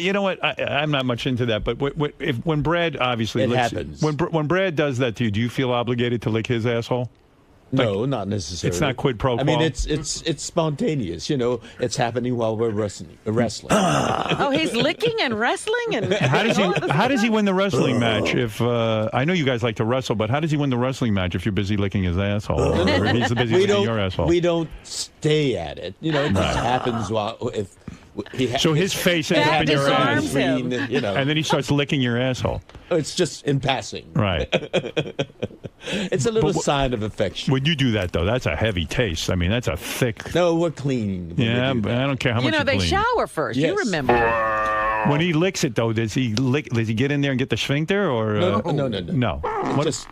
You know what? I'm not much into that, but when Brad obviously It licks, happens. when Brad does that to you, do you feel obligated to lick his asshole? No, not necessarily. It's not quid pro quo. I mean, it's spontaneous. You know, it's happening while we're wrestling. Oh, he's licking and wrestling and How does he win the wrestling match? If I know you guys like to wrestle, but how does he win the wrestling match if you're busy licking his asshole? Or if he's busy licking your asshole? We don't stay at it. You know, it just happens while if. So his face ends up in your ass, you know, and then he starts licking your asshole. It's just in passing. Right. It's a little sign of affection. When you do that, though, that's a heavy taste. I mean, that's a thick. No, we're clean. Yeah, but I don't care how much you they clean. shower first. Yes. You remember. When he licks it, though, does he get in there and get the sphincter, or No. No. What? Just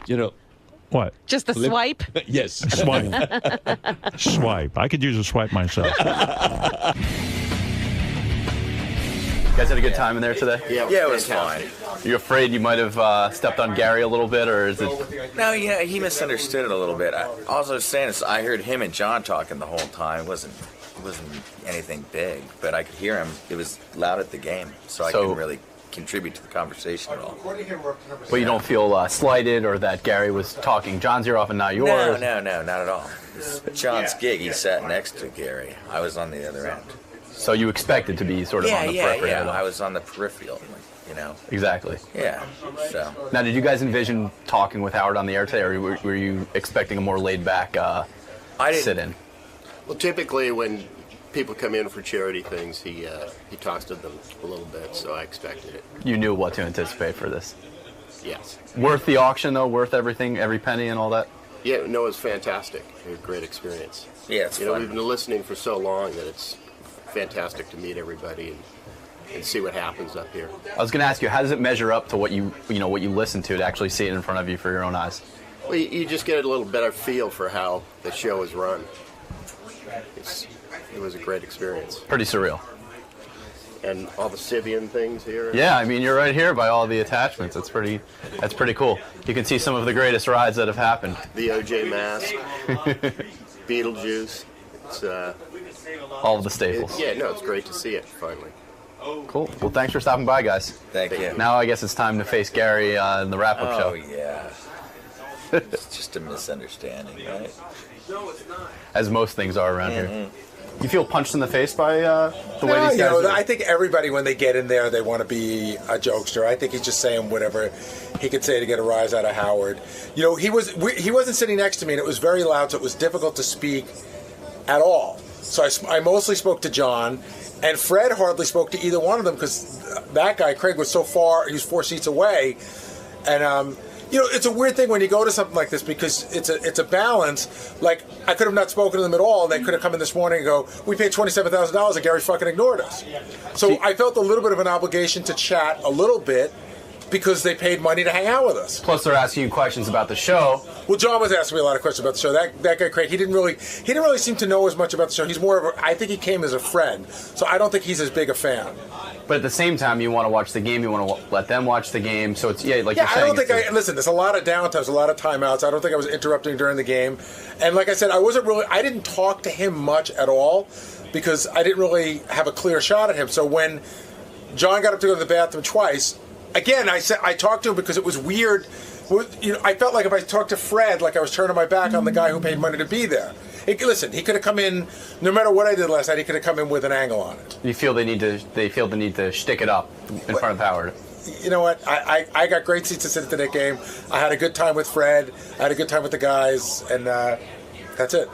What? Just a swipe? Yes. Swipe. Swipe. I could use a swipe myself. You guys had a good time in there today? Yeah, it was fine. Are you afraid you might have stepped on Gary a little bit, or is it? No, yeah, he misunderstood it a little bit. All I was saying is I heard him and John talking the whole time. It wasn't anything big, but I could hear him. It was loud at the game, so I couldn't really contribute to the conversation at all. But you don't feel slighted or that Gary was talking John's ear off and not yours? No, not at all. It was John's gig. He sat next to Gary. I was on the other end. So you expected to be sort of on the periphery? Yeah, I was on the peripheral, you know. Exactly. Yeah, so. Now, did you guys envision talking with Howard on the air today, or were you expecting a more laid-back sit-in? Well, typically when people come in for charity things, he talks to them a little bit, so I expected it. You knew what to anticipate for this? Yes. Worth the auction, though? Worth everything, every penny and all that? Yeah, no, it was fantastic. It was a great experience. Yeah, it's fun. We've been listening for so long that it's fantastic to meet everybody and see what happens up here. I was going to ask you, how does it measure up to what you listen to actually see it in front of you for your own eyes? Well, you just get a little better feel for how the show is run. It was a great experience. Pretty surreal. And all the Sibian things here. Yeah, I mean, you're right here by all the attachments. That's pretty cool. You can see some of the greatest rides that have happened. The OJ mask, Beetlejuice. It's all of the staples. It's great to see it finally. Cool. Well, thanks for stopping by, guys. Thank you. Now I guess it's time to face Gary in the wrap-up show. Oh, yeah. It's just a misunderstanding, right? As most things are around here. You feel punched in the face by the way these guys are? I think everybody, when they get in there, they want to be a jokester. I think he's just saying whatever he could say to get a rise out of Howard. He wasn't sitting next to me, and it was very loud, so it was difficult to speak at all. So I mostly spoke to John, and Fred hardly spoke to either one of them because that guy, Craig, was so far, he was 4 seats away. And, it's a weird thing when you go to something like this because it's a balance. Like, I could have not spoken to them at all, and they could have come in this morning and go, we paid $27,000 and Gary fucking ignored us. So I felt a little bit of an obligation to chat a little bit because they paid money to hang out with us. Plus, they're asking you questions about the show. Well, John was asking me a lot of questions about the show. That guy, Craig, he didn't really seem to know as much about the show. He's more of I think he came as a friend, so I don't think he's as big a fan. But at the same time, you want to watch the game. You want to let them watch the game. So it's you're saying. I don't think listen. There's a lot of downtimes, a lot of timeouts. I don't think I was interrupting during the game, and like I said, I didn't talk to him much at all because I didn't really have a clear shot at him. So when John got up to go to the bathroom twice. Again, I talked to him because it was weird. I felt like if I talked to Fred, like I was turning my back on the guy who paid money to be there. Listen, he could have come in, no matter what I did last night, he could have come in with an angle on it. You feel they feel the need to shtick it up in front of Howard. You know what? I got great seats to sit into that game. I had a good time with Fred. I had a good time with the guys, and that's it.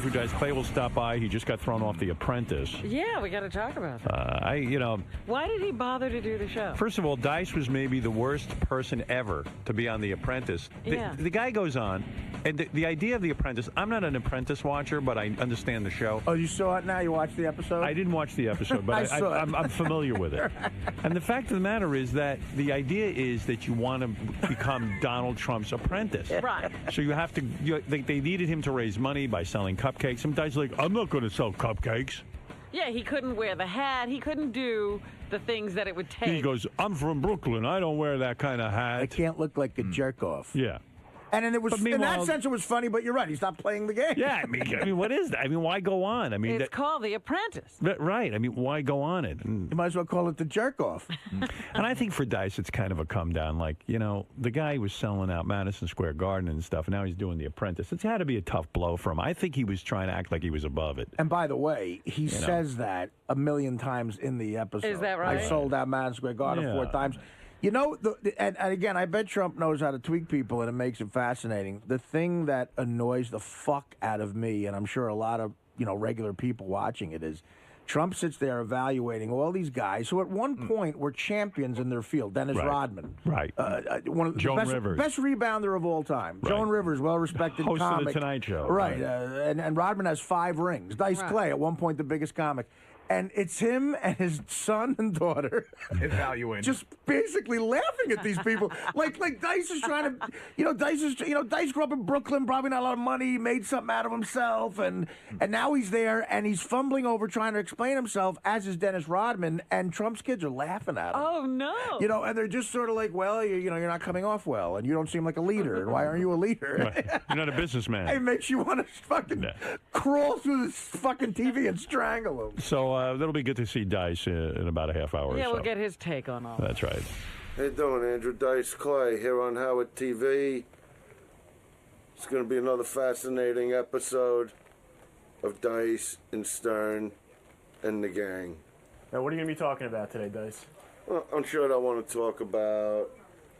Andrew Dice Clay will stop by. He just got thrown off The Apprentice. Yeah, we got to talk about that. Why did he bother to do the show? First of all, Dice was maybe the worst person ever to be on The Apprentice. The guy goes on, and the idea of The Apprentice, I'm not an Apprentice watcher, but I understand the show. Oh, you saw it now? You watched the episode? I didn't watch the episode, but I'm familiar with it. And the fact of the matter is that the idea is that you want to become Donald Trump's apprentice. Right. So you have to, they needed him to raise money by selling cupcakes. Some guy's like, I'm not going to sell cupcakes. Yeah, he couldn't wear the hat. He couldn't do the things that it would take. He goes, I'm from Brooklyn. I don't wear that kind of hat. I can't look like a jerk off. Yeah. And then it was in that sense it was funny, but you're right. He stopped playing the game. Yeah, I mean, what is that? I mean, why go on? I mean, it's called The Apprentice. Right. I mean, why go on it? And, you might as well call it the jerk off. And I think for Dice, it's kind of a come down. Like, the guy was selling out Madison Square Garden and stuff. And now he's doing The Apprentice. It's had to be a tough blow for him. I think he was trying to act like he was above it. And by the way, he says that a million times in the episode. Is that right? I sold out Madison Square Garden 4 times. And again, I bet Trump knows how to tweak people, and it makes it fascinating. The thing that annoys the fuck out of me, and I'm sure a lot of regular people watching it, is Trump sits there evaluating all these guys who at one point were champions in their field. Dennis Rodman. Right. One of the Joan Rivers. best rebounder of all time. Right. Joan Rivers, well-respected Host comic. of The Tonight Show. Right. And Rodman has 5 rings. Dice Clay, at one point the biggest comic. And it's him and his son and daughter evaluating, just basically laughing at these people. like Dice is trying to, Dice grew up in Brooklyn, probably not a lot of money, made something out of himself, and now he's there and he's fumbling over trying to explain himself, as is Dennis Rodman, and Trump's kids are laughing at him. Oh no! And they're just sort of like, well, you're not coming off well, and you don't seem like a leader. And why aren't you a leader? Right. You're not a businessman. It makes you want to fucking crawl through this fucking TV and strangle him. So that'll be good to see Dice in about a half hour or so. Yeah, we'll get his take on all That's right. How you doing, Andrew Dice Clay here on Howard TV. It's going to be another fascinating episode of Dice and Stern and the gang. Now, what are you going to be talking about today, Dice? Well, I'm sure I want to talk about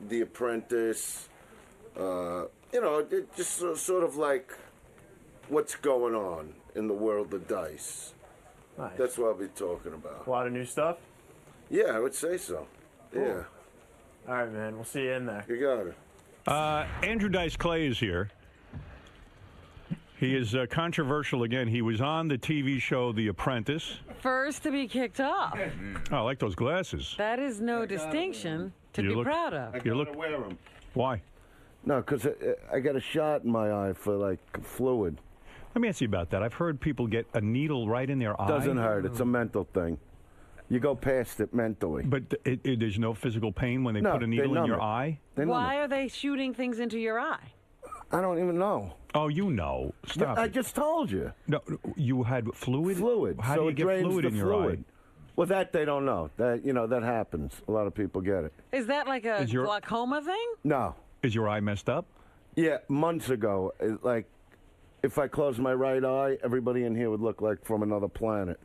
The Apprentice. It just sort of like what's going on in the world of Dice. Nice. That's what I'll be talking about. A lot of new stuff? Yeah, I would say so. Cool. Yeah. All right, man. We'll see you in there. You got it. Andrew Dice Clay is here. He is controversial again. He was on the TV show The Apprentice. First to be kicked off. Oh, I like those glasses. That is no distinction to be proud of. I gotta wear them. Why? No, because I got a shot in my eye for, fluid. Let me ask you about that. I've heard people get a needle right in their eye. Doesn't hurt. It's a mental thing. You go past it mentally. But there's no physical pain when they put a needle in your eye? Why are they shooting things into your eye? I don't even know. Oh, you know. Stop I it. just told you. No, you had fluid? Fluid. How so do you it get drains fluid the in your fluid. eye? Well, that they don't know. That happens. A lot of people get it. Is that like a glaucoma thing? No. Is your eye messed up? Yeah, months ago. If I closed my right eye, everybody in here would look like from another planet.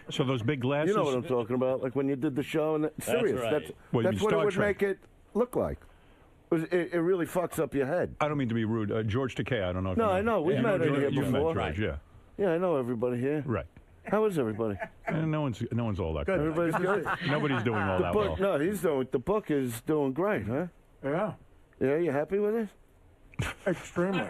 So those big glasses... You know what I'm talking about, like when you did the show. And serious. Right. That's what it would make it look like. It really fucks up your head. I don't mean to be rude. George Takei, I don't know if No, I know. We've met here You've before. met George, yeah. Yeah, I know everybody here. Right. How is everybody? No one's all that good. Everybody's good. Nobody's doing all that well. No, the book is doing great, huh? Yeah. Yeah, you happy with it? Extremely.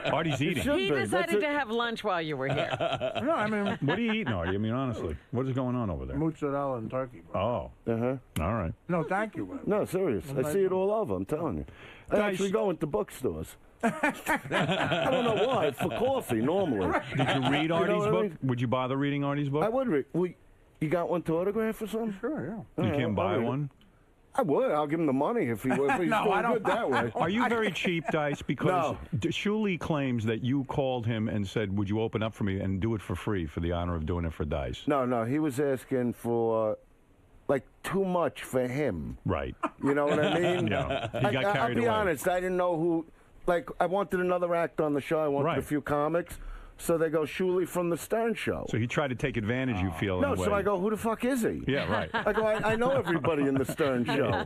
Artie's eating. He decided to have lunch while you were here. No, I mean... What are you eating, Artie? I mean, honestly. What is going on over there? Mozzarella and turkey. Bro. Oh. Uh-huh. All right. No, thank you, man. No, serious. I see it all over, I'm telling you. I actually go into bookstores. I don't know why. For coffee, normally. Did you read Artie's book? I mean? Would you bother reading Artie's book? I would read. You got one to autograph or something? Sure, yeah. You can't buy one? I would. I'll give him the money if he's No, doing good that way. Are you very cheap, Dice? Because Shuli claims that you called him and said, would you open up for me and do it for free for the honor of doing it for Dice? No. He was asking for, too much for him. Right. You know what I mean? Yeah. He got carried away. I'll be honest. I didn't know who... I wanted another act on the show. I wanted a few comics. So they go, Shuli from the Stern Show. So he tried to take advantage, you feel, No, in a way. so I go, who the fuck is he? Yeah, right. I go, I know everybody in the Stern Show.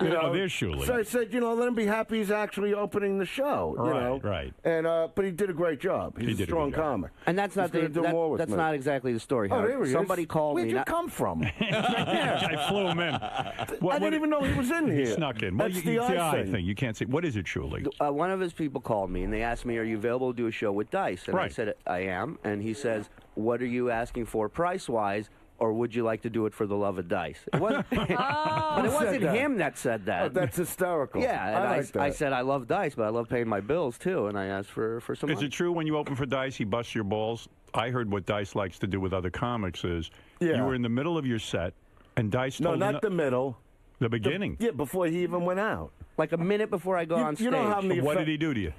You know? Oh, there's Shuli. So I said, let him be happy he's actually opening the show. You know? Right. And but he did a great job. He's a strong comic. And that's not He's gonna do more with that's me. not exactly the story. Oh, Howard. there he is. Somebody called Where'd me. you come from? I flew him in. I didn't even know he was in He here. snuck in. That's the eye thing. thing. You can't say. What is it, Shuli? One of his people called me and they asked me, "Are you available to do a show with Dice?" And I Right. said, "I am." And he says, "What are you asking for price-wise, or would you like to do it for the love of Dice?" It wasn't, but it Who said wasn't that? him that said that. Oh, that's hysterical. Yeah, and I like that. I said I love Dice, but I love paying my bills too, and I asked for some Is money. it true when you open for Dice, he busts your balls? I heard what Dice likes to do with other comics is you were in the middle of your set, and Dice No, told not the middle. the beginning. Yeah, before he even went out. Like a minute before I go on stage. You know how many What did he do to you?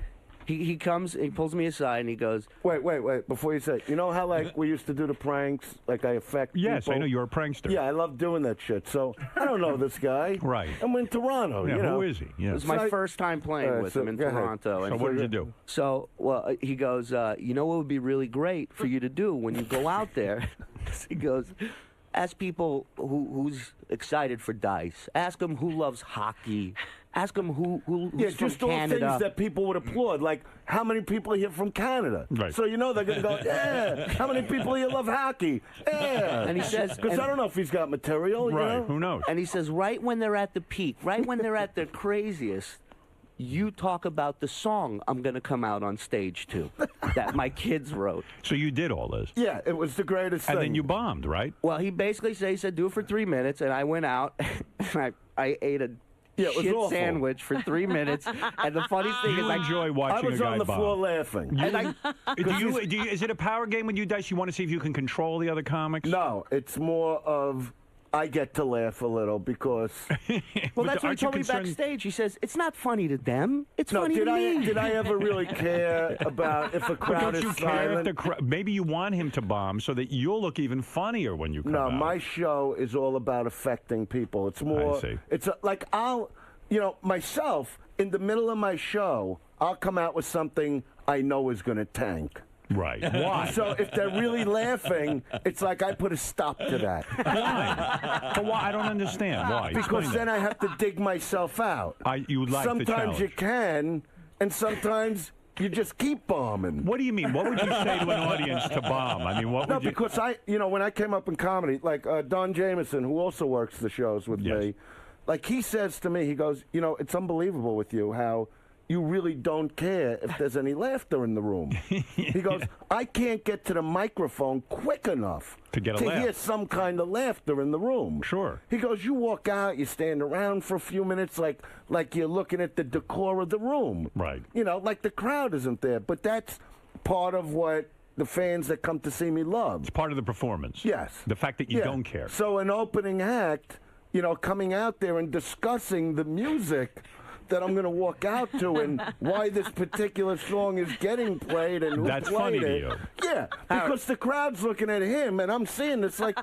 He comes, he pulls me aside, and he goes, Wait. Before you say, you know how we used to do the pranks, like I affect Yes, people? I know you're a prankster. Yeah, I love doing that shit. So I don't know this guy. Right. I'm in Toronto. Yeah, you know. who is he? Yeah. It was my first time playing with him in go ahead. Toronto. So And what did you do? So, well, he goes, you know what would be really great for you to do when you go out there? He goes, ask people who's excited for Dice. Ask them who loves hockey. Ask them who's Yeah, from just all Canada. things that people would applaud. Like, how many people are here from Canada? Right. So you know they're going to go, yeah. How many people here love hockey? Yeah. And he says, because I don't know if he's got material. Right, You know? who knows? And he says, right when they're at the peak, right when they're at their craziest, you talk about the song I'm going to come out on stage to that my kids wrote. So you did all this. Yeah, it was the greatest And thing. then you bombed, right? Well, he basically said, do it for 3 minutes, and I went out, and I ate a Yeah, it was shit awful. sandwich for 3 minutes. And the funny thing You is, enjoy I watching was a guy on the bomb. floor laughing. Is it a power game with you, Dice? You want to see if you can control the other comics? No, it's more of I get to laugh a little because. well, that's what he told me backstage. He says, it's not funny to them. It's No, funny to me. did I ever really care about if a But crowd don't you is care if silent? maybe you want him to bomb so that you'll look even funnier when you come No, out. my show is all about affecting people. It's more. I see. It's like myself in the middle of my show, I'll come out with something I know is going to tank. Right. Why? So if they're really laughing, it's like I put a stop to that. Why? But why? I don't understand. Why? Because Explain then that. I have to dig myself out. You like the Sometimes you challenge. can, and sometimes you just keep bombing. What do you mean? What would you say to an audience to bomb? I mean, what No, would you... because when I came up in comedy, like Don Jameson, who also works the shows with me, like he says to me, he goes, it's unbelievable with you how you really don't care if there's any laughter in the room. He goes, I can't get to the microphone quick enough To get a laugh. hear some kind of laughter in the room. Sure. He goes, you walk out, you stand around for a few minutes like you're looking at the decor of the room. Right. Like the crowd isn't there. But that's part of what the fans that come to see me love. It's part of the performance. Yes. The fact that you Yeah. don't care. So an opening act, coming out there and discussing the music that I'm going to walk out to and why this particular song is getting played and who That's played funny to it. you. Yeah, because the crowd's looking at him and I'm seeing this like,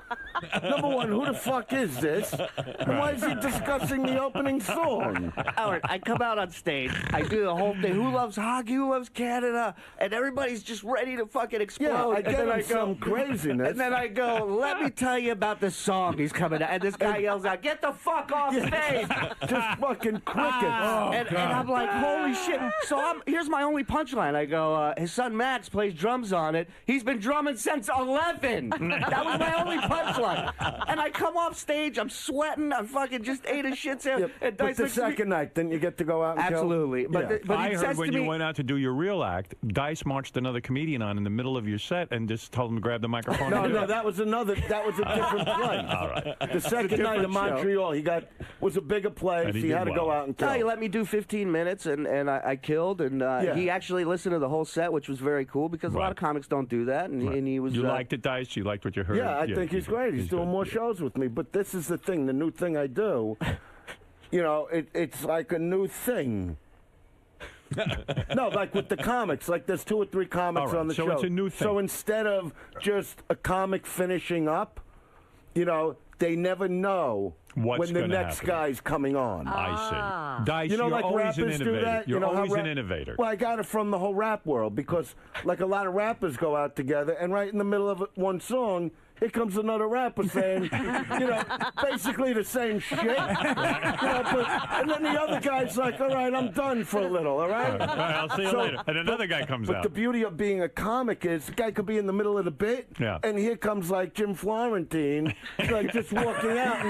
number one, who the fuck is this? And why is he discussing the opening song? Howard, I come out on stage, I do the whole thing. Who loves hockey? Who loves Canada? And everybody's just ready to fucking explode. Yeah, I and get then him I go, some craziness. And then I go, let me tell you about the song he's coming out. And this guy yells out, get the fuck off stage. Just fucking crickets. And I'm like, holy shit. So here's my only punchline. I go, his son Max plays drums on it. He's been drumming since 11. That was my only punchline. And I come off stage, I'm sweating, I'm fucking just ate a shit sandwich. And But Dice the looks at me- second night, didn't you get to go out and Absolutely. kill? But Yeah. but I he heard says when to you me, went out to do your real act, Dice marched another comedian on in the middle of your set and just told him to grab the microphone. No, and do no, it. that was a different place. All right. The second night in different show. Montreal, was a bigger place. And he He did had to go well. out and kill. no, he let me do 15 minutes, and I killed, and he actually listened to the whole set, which was very cool, because a lot of comics don't do that, and he was... You liked it, Dice? You liked what you heard? Yeah, I think he's great. He's doing more shows with me. But this is the thing, the new thing I do, it's like a new thing. No, like with the comics. Like there's 2 or 3 comics All right, on the so show. it's a new thing. So instead of just a comic finishing up, they never know What's when the gonna next happen. guy's coming on. I see. Dice, You know, you're like always an rappers do innovator. that. You're you know always how an innovator. Well, I got it from the whole rap world because, like, a lot of rappers go out together, and right in the middle of one song, here comes another rapper saying, basically the same shit. And then the other guy's like, all right, I'm done for a little, all right? All right, I'll see you later. And another guy comes but out. the beauty of being a comic is the guy could be in the middle of the bit, and here comes, like, Jim Florentine, like, just walking out,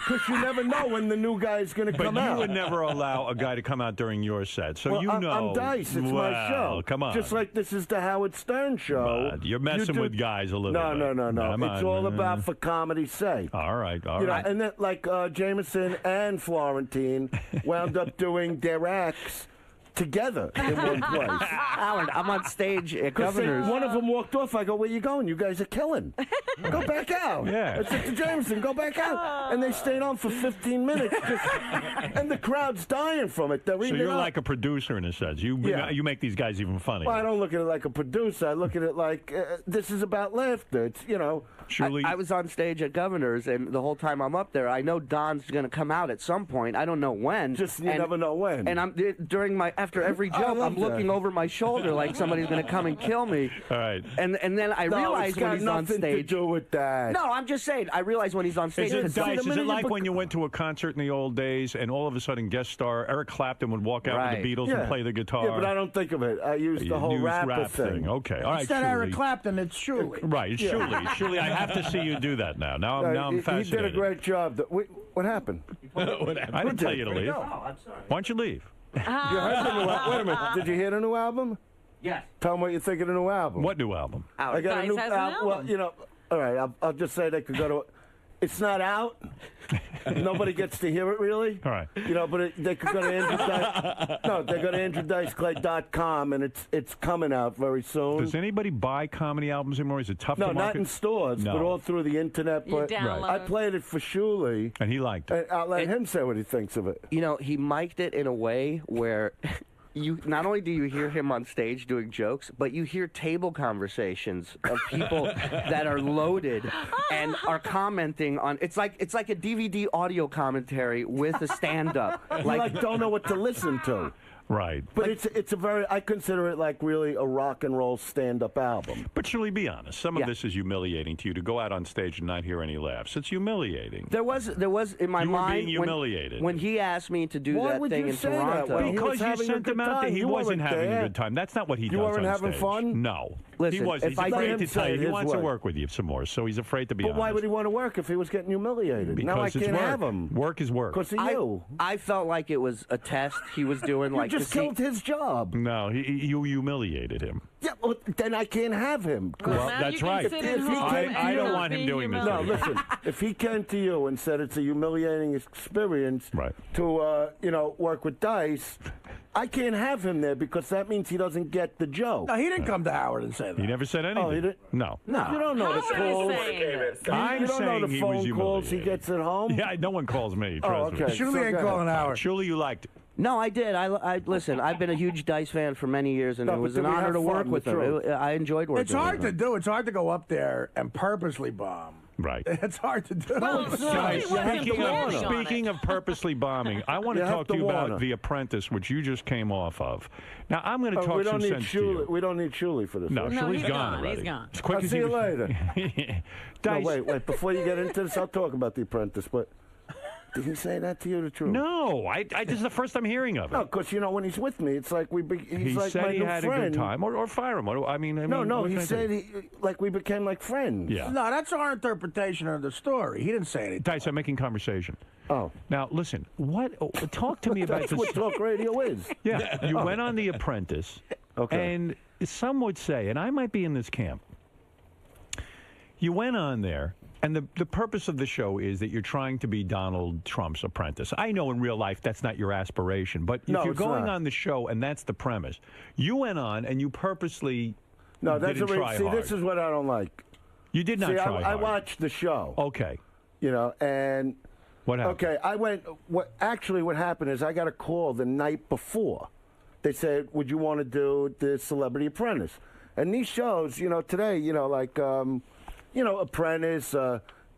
because you never know when the new guy's going to come out. But you would never allow a guy to come out during your set, so Well, you I'm know. Dice. It's my show. Come on. Just like this is the Howard Stern show. But you're messing with guys a little bit. No. Come It's on, all man. about for comedy's sake. All right, all You know, right. and then like Jameson and Florentine wound up doing their acts together in one place. Howard, I'm on stage at 'Cause Governor's. one of them walked off. I go, where you going? You guys are killing. Go back out. Yeah. I said to Jameson, go back out. And they stayed on for 15 minutes. And the crowd's dying from it. They're So eating you're it up. like a producer in a sense. You make these guys even funnier. Well, I don't look at it like a producer. I look at it like this is about laughter. It's, I was on stage at Governor's, and the whole time I'm up there, I know Don's going to come out at some point. I don't know when. You never know when. And I'm after every I joke, love I'm looking that. over my shoulder like somebody's going to come and kill me. All right. And then I realize it's when got he's on nothing stage. to do with that. No, I'm just saying. I realize when he's on stage. Is it, 'cause Dice, the is it minute like you when you went to a concert in the old days and all of a sudden guest star Eric Clapton would walk out with the Beatles and play the guitar? Yeah, but I don't think of it. I use the whole rap thing. Okay, all right. Instead of Eric Shuli. Clapton, it's Shuli. Right, it's Shuli. Shuli, I have to see you do that now. Now I'm He fascinated. did a great job. What happened? I didn't tell you to leave. I'm sorry. Why don't you leave? You heard the new Wait a minute. Did you hear the new album? Yes. Tell them what you think of the new album. What new album? I got a new Dice has an album. Well, album. all right. I'll just say they could go to. It's not out. Nobody gets to hear it really. All right. But they could go to Andrew Dice. No, they go to AndrewDiceClay.com, and it's coming out very soon. Does anybody buy comedy albums anymore? Is it tough No, to not market? in stores, No. but all through the internet. You But download. I played it for Shuli, And he liked it. and I'll let him say what he thinks of it. He mic'd it in a way where you not only do you hear him on stage doing jokes, but you hear table conversations of people that are loaded and are commenting on. It's like a DVD audio commentary with a stand-up. Like don't know what to listen to. Right. But it's a very, I consider it like really a rock and roll stand-up album. But Shuli, be honest. Some of this is humiliating to you to go out on stage and not hear any laughs. It's humiliating. There was in my You were mind being humiliated. when he asked me to do Why that would thing you in say that? Toronto. Well, he was Because you having a sent good him out there. time. He You wasn't weren't having there. a good time. That's not what he You does weren't on having stage. fun? No. Listen, he was. if He's I afraid let to him tell say you. it He his wants to way. work with you some more, so he's afraid to be But honest. why would he want to work if he was getting humiliated? Because now I it's can't work. have him. Work is work. Because of you. I felt like it was a test he was doing. You Like just to see- killed his job. No, you humiliated him. Yeah, well, then I can't have him. Well, now that's you can right. sit If at he home came and to I don't you- want him be doing this. No, humiliated. listen. If he came to you and said it's a humiliating experience to work with Dice, I can't have him there because that means he doesn't get the joke. No, he didn't come to Howard and say that. He never said anything. Oh, he didn't? No. No, you don't know the Howard is calls. saying this. I'm You don't know saying the he was phone calls he humiliated. gets at home. Yeah, no one calls me. Oh, Trust me. okay. Shuli ain't calling Howard. Shuli, you liked it. No, I did. I listen. I've been a huge Dice fan for many years, and No, it but was did an we honor have to work fun, with the him. truth? I enjoyed working. It's hard with to him. do. It's hard to go up there and purposely bomb. Right. It's hard to do. Well, Guys, Shuli wasn't speaking planning on of it. purposely bombing, I want to You have talk to to you warn about her. The Apprentice, which you just came off of. Now, I'm going to talk we some don't need sense to you. Shuli. We don't need Shuli for this. No, right? No, Shuli's he's gone gone. already. He's gone. As quick I'll as see he you was- later. Dice, No, wait. Before you get into this, I'll talk about The Apprentice. But did he say that to you, the truth? No, this is the first I'm hearing of it. No, because when he's with me, it's like he's he like said my he new had friend. a good time, or fire him. No, what he can I said do? we became like friends. Yeah. No, that's our interpretation of the story. He didn't say anything. Dice, I'm making conversation. Oh. Now, listen, talk to me about That's this. what talk radio is. Yeah, you went on The Apprentice, Okay. and some would say, and I might be in this camp, you went on there, and the purpose of the show is that you're trying to be Donald Trump's apprentice. I know in real life that's not your aspiration, but if No, you're it's going not. on the show and that's the premise, you went on and you purposely No, that's didn't try hard. this is what I don't like. You did not See, try I hard. watched the show. Okay. And what happened? Okay, I went. What happened is I got a call the night before. They said, "Would you want to do the Celebrity Apprentice?" And these shows, today, Apprentice,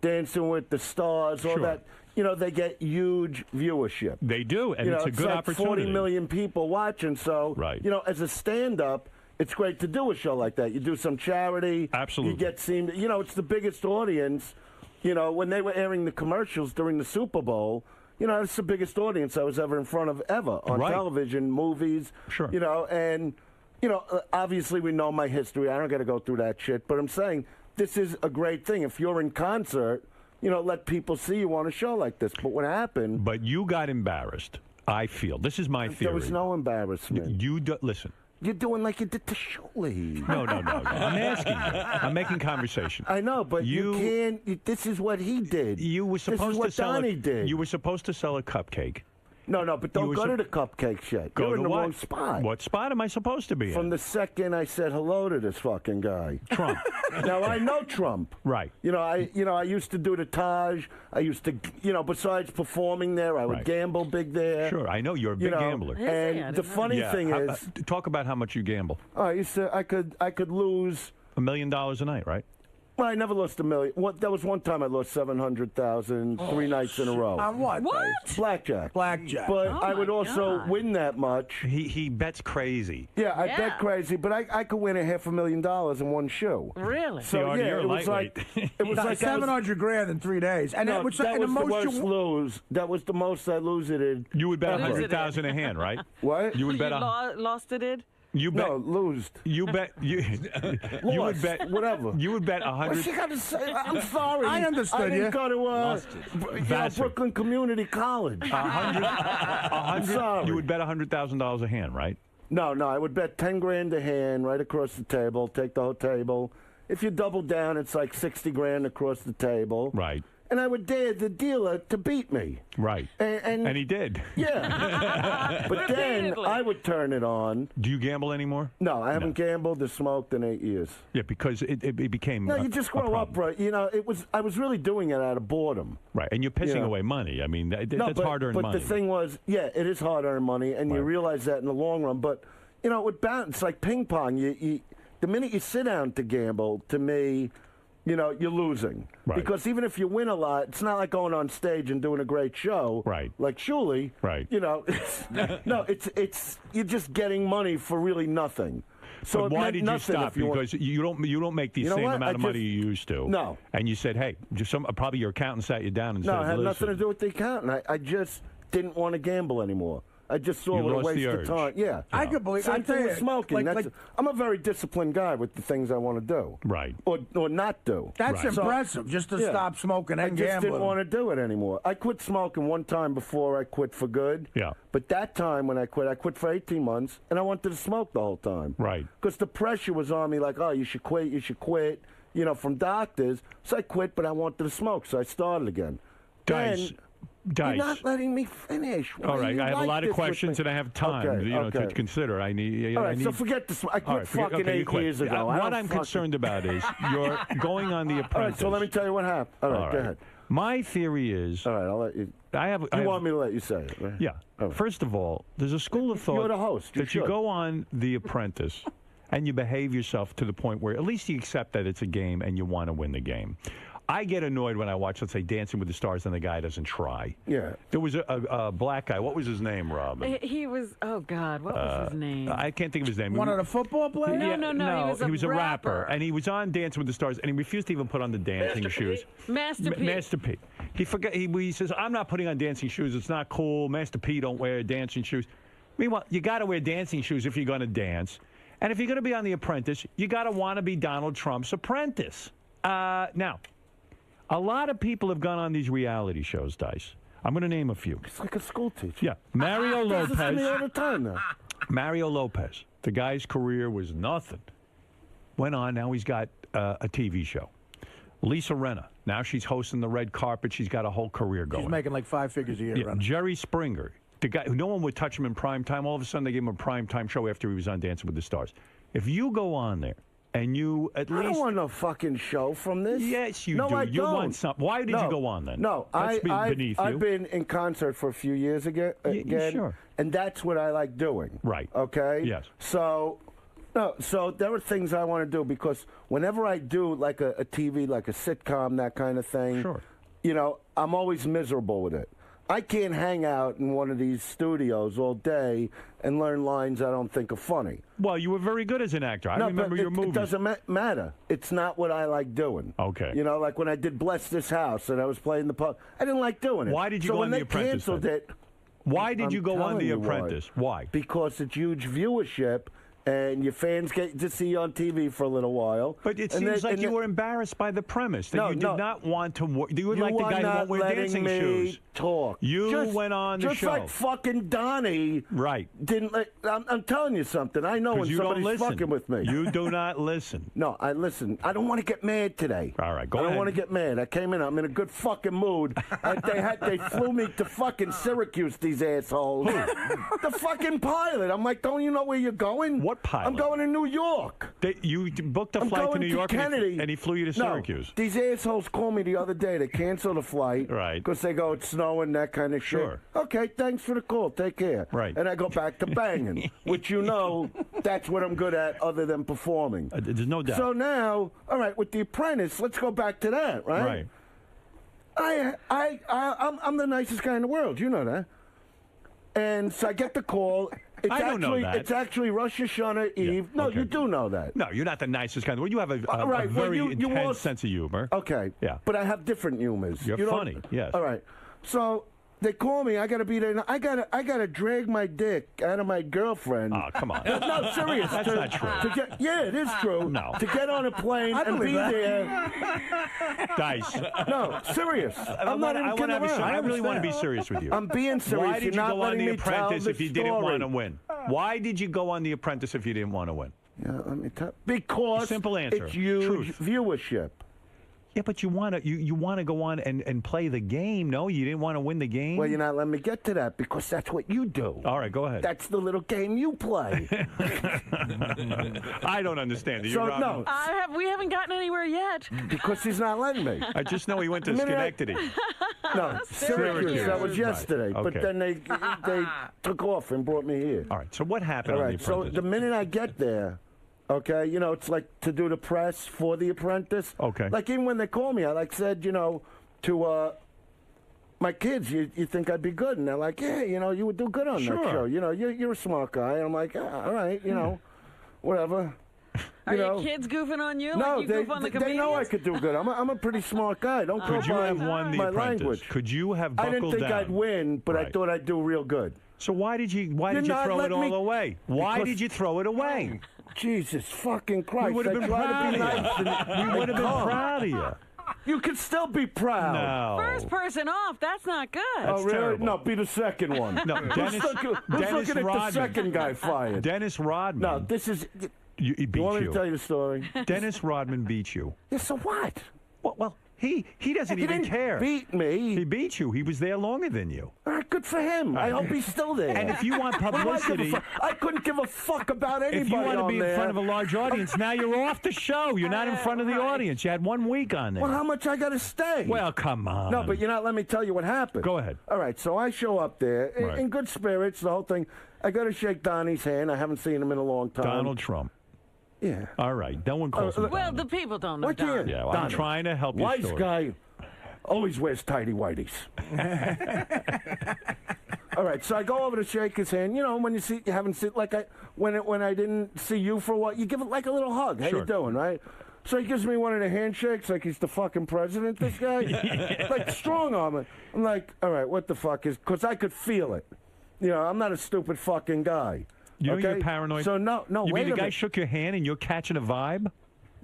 Dancing with the Stars, all Sure. that. You know, they get huge viewership. They do, and You know, it's a good like opportunity. 40 million people watching. So, Right. you know, as a stand-up, it's great to do a show like that. You do some charity. Absolutely. You get seen. You know, it's the biggest audience. You know, when they were airing the commercials during the Super Bowl, you know, it's the biggest audience I was ever in front of ever on Right. television, movies. Sure. You know, and, you know, obviously we know my history. I don't got to go through that shit. But I'm saying this is a great thing. If you're in concert, you know, let people see you on a show like this. But what happened? But you got embarrassed. I feel this is my theory. There was no embarrassment. You do, listen. You're doing like you did to Shuley. No. I'm asking you. I'm making conversation. I know, but you can't. This is what he did. You were supposed this is what to sell Donnie did. You were supposed to sell a cupcake. No, but don't go to the cupcake shit. Go You're in to the what? wrong spot. What spot am I supposed to be From in? the second I said hello to this fucking guy. Trump. Now I know Trump. Right. I used to do the Taj. I used to, besides performing there, I would Right. gamble big there. Sure, I know you're a big gambler. And the funny thing is, talk about how much you gamble. I used to, I could lose $1 million a night, right? Well, I never lost $1 million. That was one time I lost $700,000 3 nights in a row. On what? What? Blackjack. Blackjack. But Oh I would my also God. win that much. He bets crazy. Yeah, I Yeah. bet crazy, but I could win $500,000 in one show. Really? So See, yeah, you're it was lightweight. like it was like I was- 700 grand in 3 days, and no, that was that and was the the most worst you lose. That was the most I lose it in. You would bet ever. 100,000 a hand, right? What? You would bet lost it in? You bet. No, lose. You bet. You would Lost, bet. whatever. You would bet What's she 100. got to say? I'm sorry. I understood I didn't you. go to Vassar. Brooklyn Community College. 100. sorry. You would bet $100,000 a hand, right? No, I would bet 10 grand a hand right across the table. Take the whole table. If you double down, it's like 60 grand across the table. Right. And I would dare the dealer to beat me. Right. And he did. Yeah. But then Repeatedly. I would turn it on. Do you gamble anymore? No, I haven't gambled or smoked in 8 years. Yeah, because it became. No, a- you just a grow up, problem. right? You know, I was really doing it out of boredom. Right, and you're pissing Yeah. away money. I mean, No, that's hard-earned but money. the thing was, yeah, it is hard-earned money, and you Right. realize that in the long run. But, it would bounce. It's like ping pong. You, the minute you sit down to gamble, to me, you're losing. Right. Because even if you win a lot, it's not like going on stage and doing a great show. Right. Like Shuley. Right. It's you're just getting money for really nothing. So but it why meant did you nothing stop? if you want- Because you don't make the You know same what? amount I of money just- you used to. No. And you said, hey, probably your accountant sat you down and No, said, it had nothing to listen. do with the accountant. I just didn't want to gamble anymore. I just saw You what a lost waste the of urge. time. Yeah. I could believe. Same I tell thing you, with smoking. like- I'm a very disciplined guy with the things I want to do. Right. Or not do. That's Right. impressive. Just to Yeah. stop smoking I and just gambling. didn't want to do it anymore. I quit smoking one time before I quit for good. Yeah. But that time when I quit for 18 months, and I wanted to smoke the whole time. Right. Because the pressure was on me like, oh, you should quit, from doctors. So I quit, but I wanted to smoke, so I started again. Dice. You're not letting me finish. Why All are right, you I have a like lot this of with questions me? and I have time, to Okay. consider. I need. All right, I need, so forget this. I quit fucking you 8 quit. years ago. I What don't I'm fucking- concerned about is you're going on The Apprentice. All right, so let me tell you what happened. All right, go ahead. My theory is. All right, I'll let you. You want me to let you say it, right? Yeah. First of all, there's a school of thought You're the host. You that you should. go on The Apprentice and you behave yourself to the point where at least you accept that it's a game and you want to win the game. I get annoyed when I watch, let's say, Dancing with the Stars and the guy doesn't try. Yeah. There was a black guy. What was his name, Rob? He was, oh God, what was his name? I can't think of his name. One of the football players? No, he was a rapper. And he was on Dancing with the Stars, and he refused to even put on the dancing shoes. Master P. Master P. He forgot. He says, I'm not putting on dancing shoes. It's not cool. Master P don't wear dancing shoes. Meanwhile, you got to wear dancing shoes if you're going to dance. And if you're going to be on The Apprentice, you got to want to be Donald Trump's apprentice. Now, a lot of people have gone on these reality shows, Dice. I'm going to name a few. It's like a school teacher. Yeah. Mario Does this to me all Lopez. the time now. Mario Lopez. The guy's career was nothing. Went on. Now he's got a TV show. Lisa Rinna. Now she's hosting the red carpet. She's got a whole career going. She's making like 5 figures a year. Yeah, Ron. Jerry Springer, the guy who no one would touch him in prime time. All of a sudden, they gave him a prime time show after he was on Dancing with the Stars. If you go on there and you at I least don't want no fucking show from this. Yes, you no, do. I You don't. want something. Why did you go on then? No, That's beneath you. I've been in concert for a few years again, sure. and that's what I like doing. Right. Okay. Yes. So, No, so there are things I want to do because whenever I do like a TV, like a sitcom, that kind of thing, you know, I'm always miserable with it. I can't hang out in one of these studios all day and learn lines I don't think are funny. Well, you were very good as an actor. I remember your movies. It doesn't matter. It's not what I like doing. Okay. You know, like when I did Bless This House and I was playing the pub, I didn't like doing it. Why did you go on The Apprentice? Canceled it. Why did you go on The Apprentice? Why? Because it's huge viewership. And your fans get to see you on TV for a little while. But it seems like you were embarrassed by the premise that you did not want to work. You were like the guy who won't wear dancing shoes. Talk. You went on the show. Just like fucking Donnie. Right. Didn't. I'm telling you something. I know when somebody's fucking with me. You do not listen. No, I listen. I don't want to get mad today. All right, go ahead. I ahead. don't want to get mad. I came in. I'm in a good fucking mood. They flew me to fucking Syracuse. These assholes. The fucking pilot. I'm like, don't you know where you're going? What pilot? I'm going to New York. You booked a flight to New York, and he flew you to Syracuse. No, these assholes called me the other day. They canceled the flight. Right. Because they go, it's snowing, that kind of shit. Sure. Okay, thanks for the call. Take care. Right. And I go back to banging, which you know, that's what I'm good at other than performing. There's no doubt. So now, all right, with The Apprentice, let's go back to that, right? Right. I'm the nicest guy in the world. You know that. And so I get the call. I don't know that. It's actually Rosh Hashanah Eve. No, you do know that. No, you're not the nicest guy in the world. You have a very intense sense of humor. Okay. Yeah. But I have different humors. You're funny, yes. All right. So they call me. I got to be there. I gotta drag my dick out of my girlfriend. Oh, come on. No, serious. That's not true. Yeah, it is true. No. To get on a plane and be there. Dice. No, serious. I'm not even kidding around. I really want to be serious with you. I'm being serious. Why did you go on The Apprentice if you didn't want to win? Why did you go on The Apprentice if you didn't want to win? Yeah, let me tell. Because simple answer. It's huge Truth. viewership. Yeah, but you want to go on and play the game. No, you didn't want to win the game. Well, you're not letting me get to that because that's what you do. All right, go ahead. That's the little game you play. I don't understand it. So, no. We haven't gotten anywhere yet. Because he's not letting me. I just know he went to Schenectady. No, Syracuse. That was yesterday. Right. But Okay. then they took off and brought me here. All right, so what happened All on right, The so Apprentice? the minute I get there, okay, you know, it's like to do the press for The Apprentice. Okay. Like even when they call me, I said, you know, to my kids, you think I'd be good? And they're like, yeah, you know, you would do good on that show. You know, you're a smart guy. And I'm like, all right, you know, whatever. Are your kids goofing on you? No, like you goof on the they know I comedians? could do good. I'm a pretty smart guy. Don't go Could you by have won The my Apprentice? language. Could you have I buckled didn't think down? I'd win, but I Right. thought I'd do real good. So why did you You're not throw it letting all me- away? Why Because- did you throw it away? Jesus fucking Christ! You would have I been try proud to be of you. nice and We would have been calm. proud of you. You could still be proud. No. First person off, that's not good. Oh, really? terrible. No, be the second one. No, Dennis, who's looking Dennis at Rodman. the second guy fired? Dennis Rodman. No, this is. He beat You want me you. to tell you the story? Dennis Rodman beat you. Yeah, so what? Well, he doesn't He even didn't care. beat me. He beat you. He was there longer than you. All right, good for him. I hope he's still there. And if you want What do I give a publicity, fuck? I couldn't give a fuck about anybody if you want to on be there. in front of a large audience, now you're off the show. You're not in front of the audience. You had 1 week on there. Well, how much I got to stay? Well, come on. No, but you're not letting me tell you what happened. Go ahead. All right, so I show up there in good spirits, the whole thing. I go to shake Donnie's hand. I haven't seen him in a long time. Donald Trump. Yeah. All right. No one calls him Well, Donald. the people don't know What year? Don. Yeah, well, I'm Donald. trying to help you. Wise guy, always wears tidy whities. All right, so I go over to shake his hand. You know, when you haven't seen when I didn't see you for a while, you give it like a little hug. How Sure. you doing, right? So he gives me one of the handshakes like he's the fucking president. This guy, like strong arm it. I'm like, all right, what the fuck is? Because I could feel it. You know, I'm not a stupid fucking guy. You know okay? you're paranoid. So no. You wait mean the a guy minute. shook your hand and you're catching a vibe?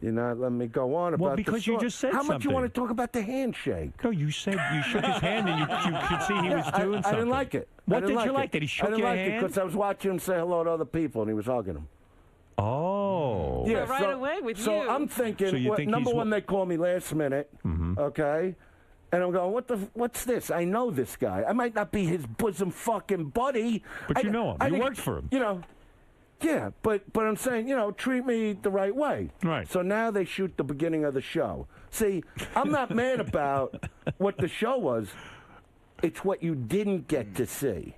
You're not letting me go on about Well, the because you story. just said How much something. you want to talk about the handshake? No, you said you shook his hand and you could see he was Yeah, doing I something. didn't like it. What did you like? That he shook I didn't your like hand? it because I was watching him say hello to other people and he was hugging them. Oh. So right away with so you. I'm thinking, So you think number he's one, they call me last minute, okay? And I'm going, what's this? I know this guy. I might not be his bosom fucking buddy. But you know him. You think- worked for him. You know, yeah, but I'm saying, you know, treat me the right way. Right. So now they shoot the beginning of the show. See, I'm not mad about what the show was. It's what you didn't get to see.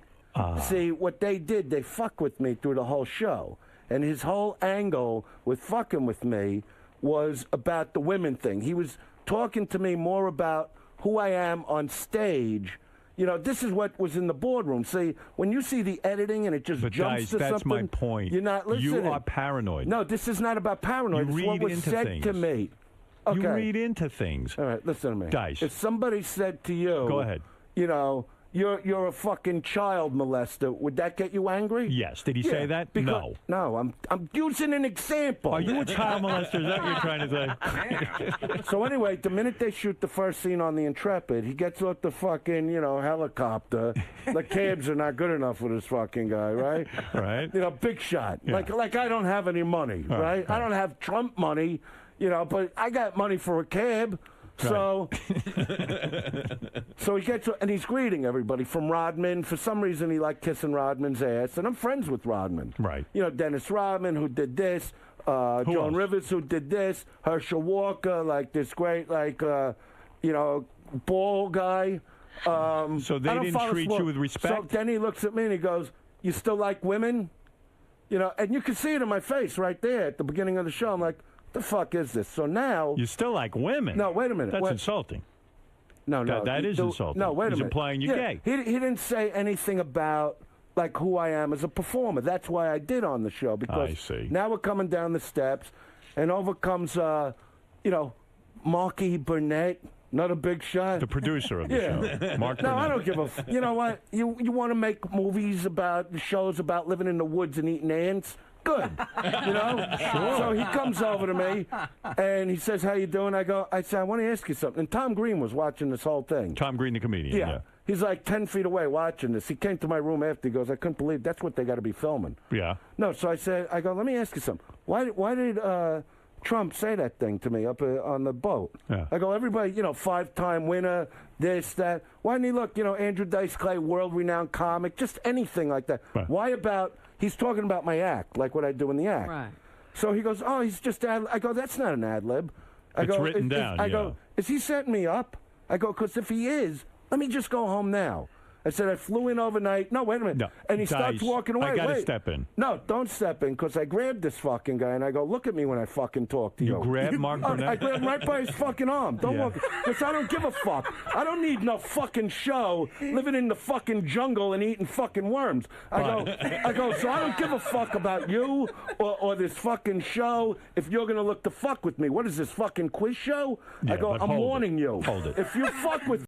See, what they did, they fuck with me through the whole show. And his whole angle with fucking with me was about the women thing. He was talking to me more about who I am on stage. You know, this is what was in the boardroom. See, when you see the editing and it just jumps to that's something, my point. you're not listening. You are paranoid. No, this is not about paranoid. You It's what read was into said things. to me. Okay. You read into things. All right, listen to me. Dice. If somebody said to you, Go ahead. You know, you're a fucking child molester, would that get you angry? Yes. Did he say that? Because, no. I'm using an example. Are you a child molester? Is that what you're trying to say? So anyway, the minute they shoot the first scene on the Intrepid, he gets off the fucking, helicopter. The cabs are not good enough for this fucking guy, right? Right. Big shot. Yeah. Like I don't have any money, right? I don't have Trump money, but I got money for a cab. So, so he gets, and he's greeting everybody from Rodman. For some reason, he liked kissing Rodman's ass, and I'm friends with Rodman. Right. Dennis Rodman, who did this, Joan else? Rivers, who did this, Herschel Walker, like this great, ball guy. So they I don't didn't follow treat sport. you with respect? So then he looks at me and he goes, "You still like women?" And you can see it in my face right there at the beginning of the show. I'm like, the fuck is this? So now You still like women? No, wait a minute. That's insulting. No, That is insulting. No, wait a He's minute. implying you're gay. He didn't say anything about who I am as a performer. That's why I did on the show, because I see. now we're coming down the steps, and over comes Marky Burnett, another big shot. The producer of the show, Mark No, I Burnett. don't give a. You know what? You want to make movies about shows about living in the woods and eating ants? Good. Sure. So he comes over to me and he says, "How you doing?" I said, "I want to ask you something." And Tom Green was watching this whole thing. Tom Green, the comedian. Yeah. He's like 10 feet away watching this. He came to my room after. He goes, "I couldn't believe that's what they got to be filming." Yeah. No, so I said, "Let me ask you something. Why did Trump say that thing to me up on the boat?" Yeah. Everybody, 5-time winner, this, that. Why didn't he look, Andrew Dice Clay, world-renowned comic, just anything like that? Right. Why about, he's talking about my act, like what I do in the act. Right. So he goes, "Oh, he's just ad." I go, "That's not an ad lib." It's written down, I go, "Is he setting me up?" I go, "Because if he is, let me just go home now." I said, "I flew in overnight." No, wait a minute. No, And he starts Dice, walking away. I gotta Wait. step in. No, don't step in, because I grabbed this fucking guy and I go, "Look at me when I fucking talk to you." You grabbed Mark Burnett? I grabbed him right by his fucking arm. Don't Yeah. walk, because I don't give a fuck. I don't need no fucking show living in the fucking jungle and eating fucking worms. I go, so I don't give a fuck about you or this fucking show if you're gonna look to fuck with me. What is this fucking quiz show? Yeah, I go, but "I'm hold it. warning you. Hold it. If you fuck with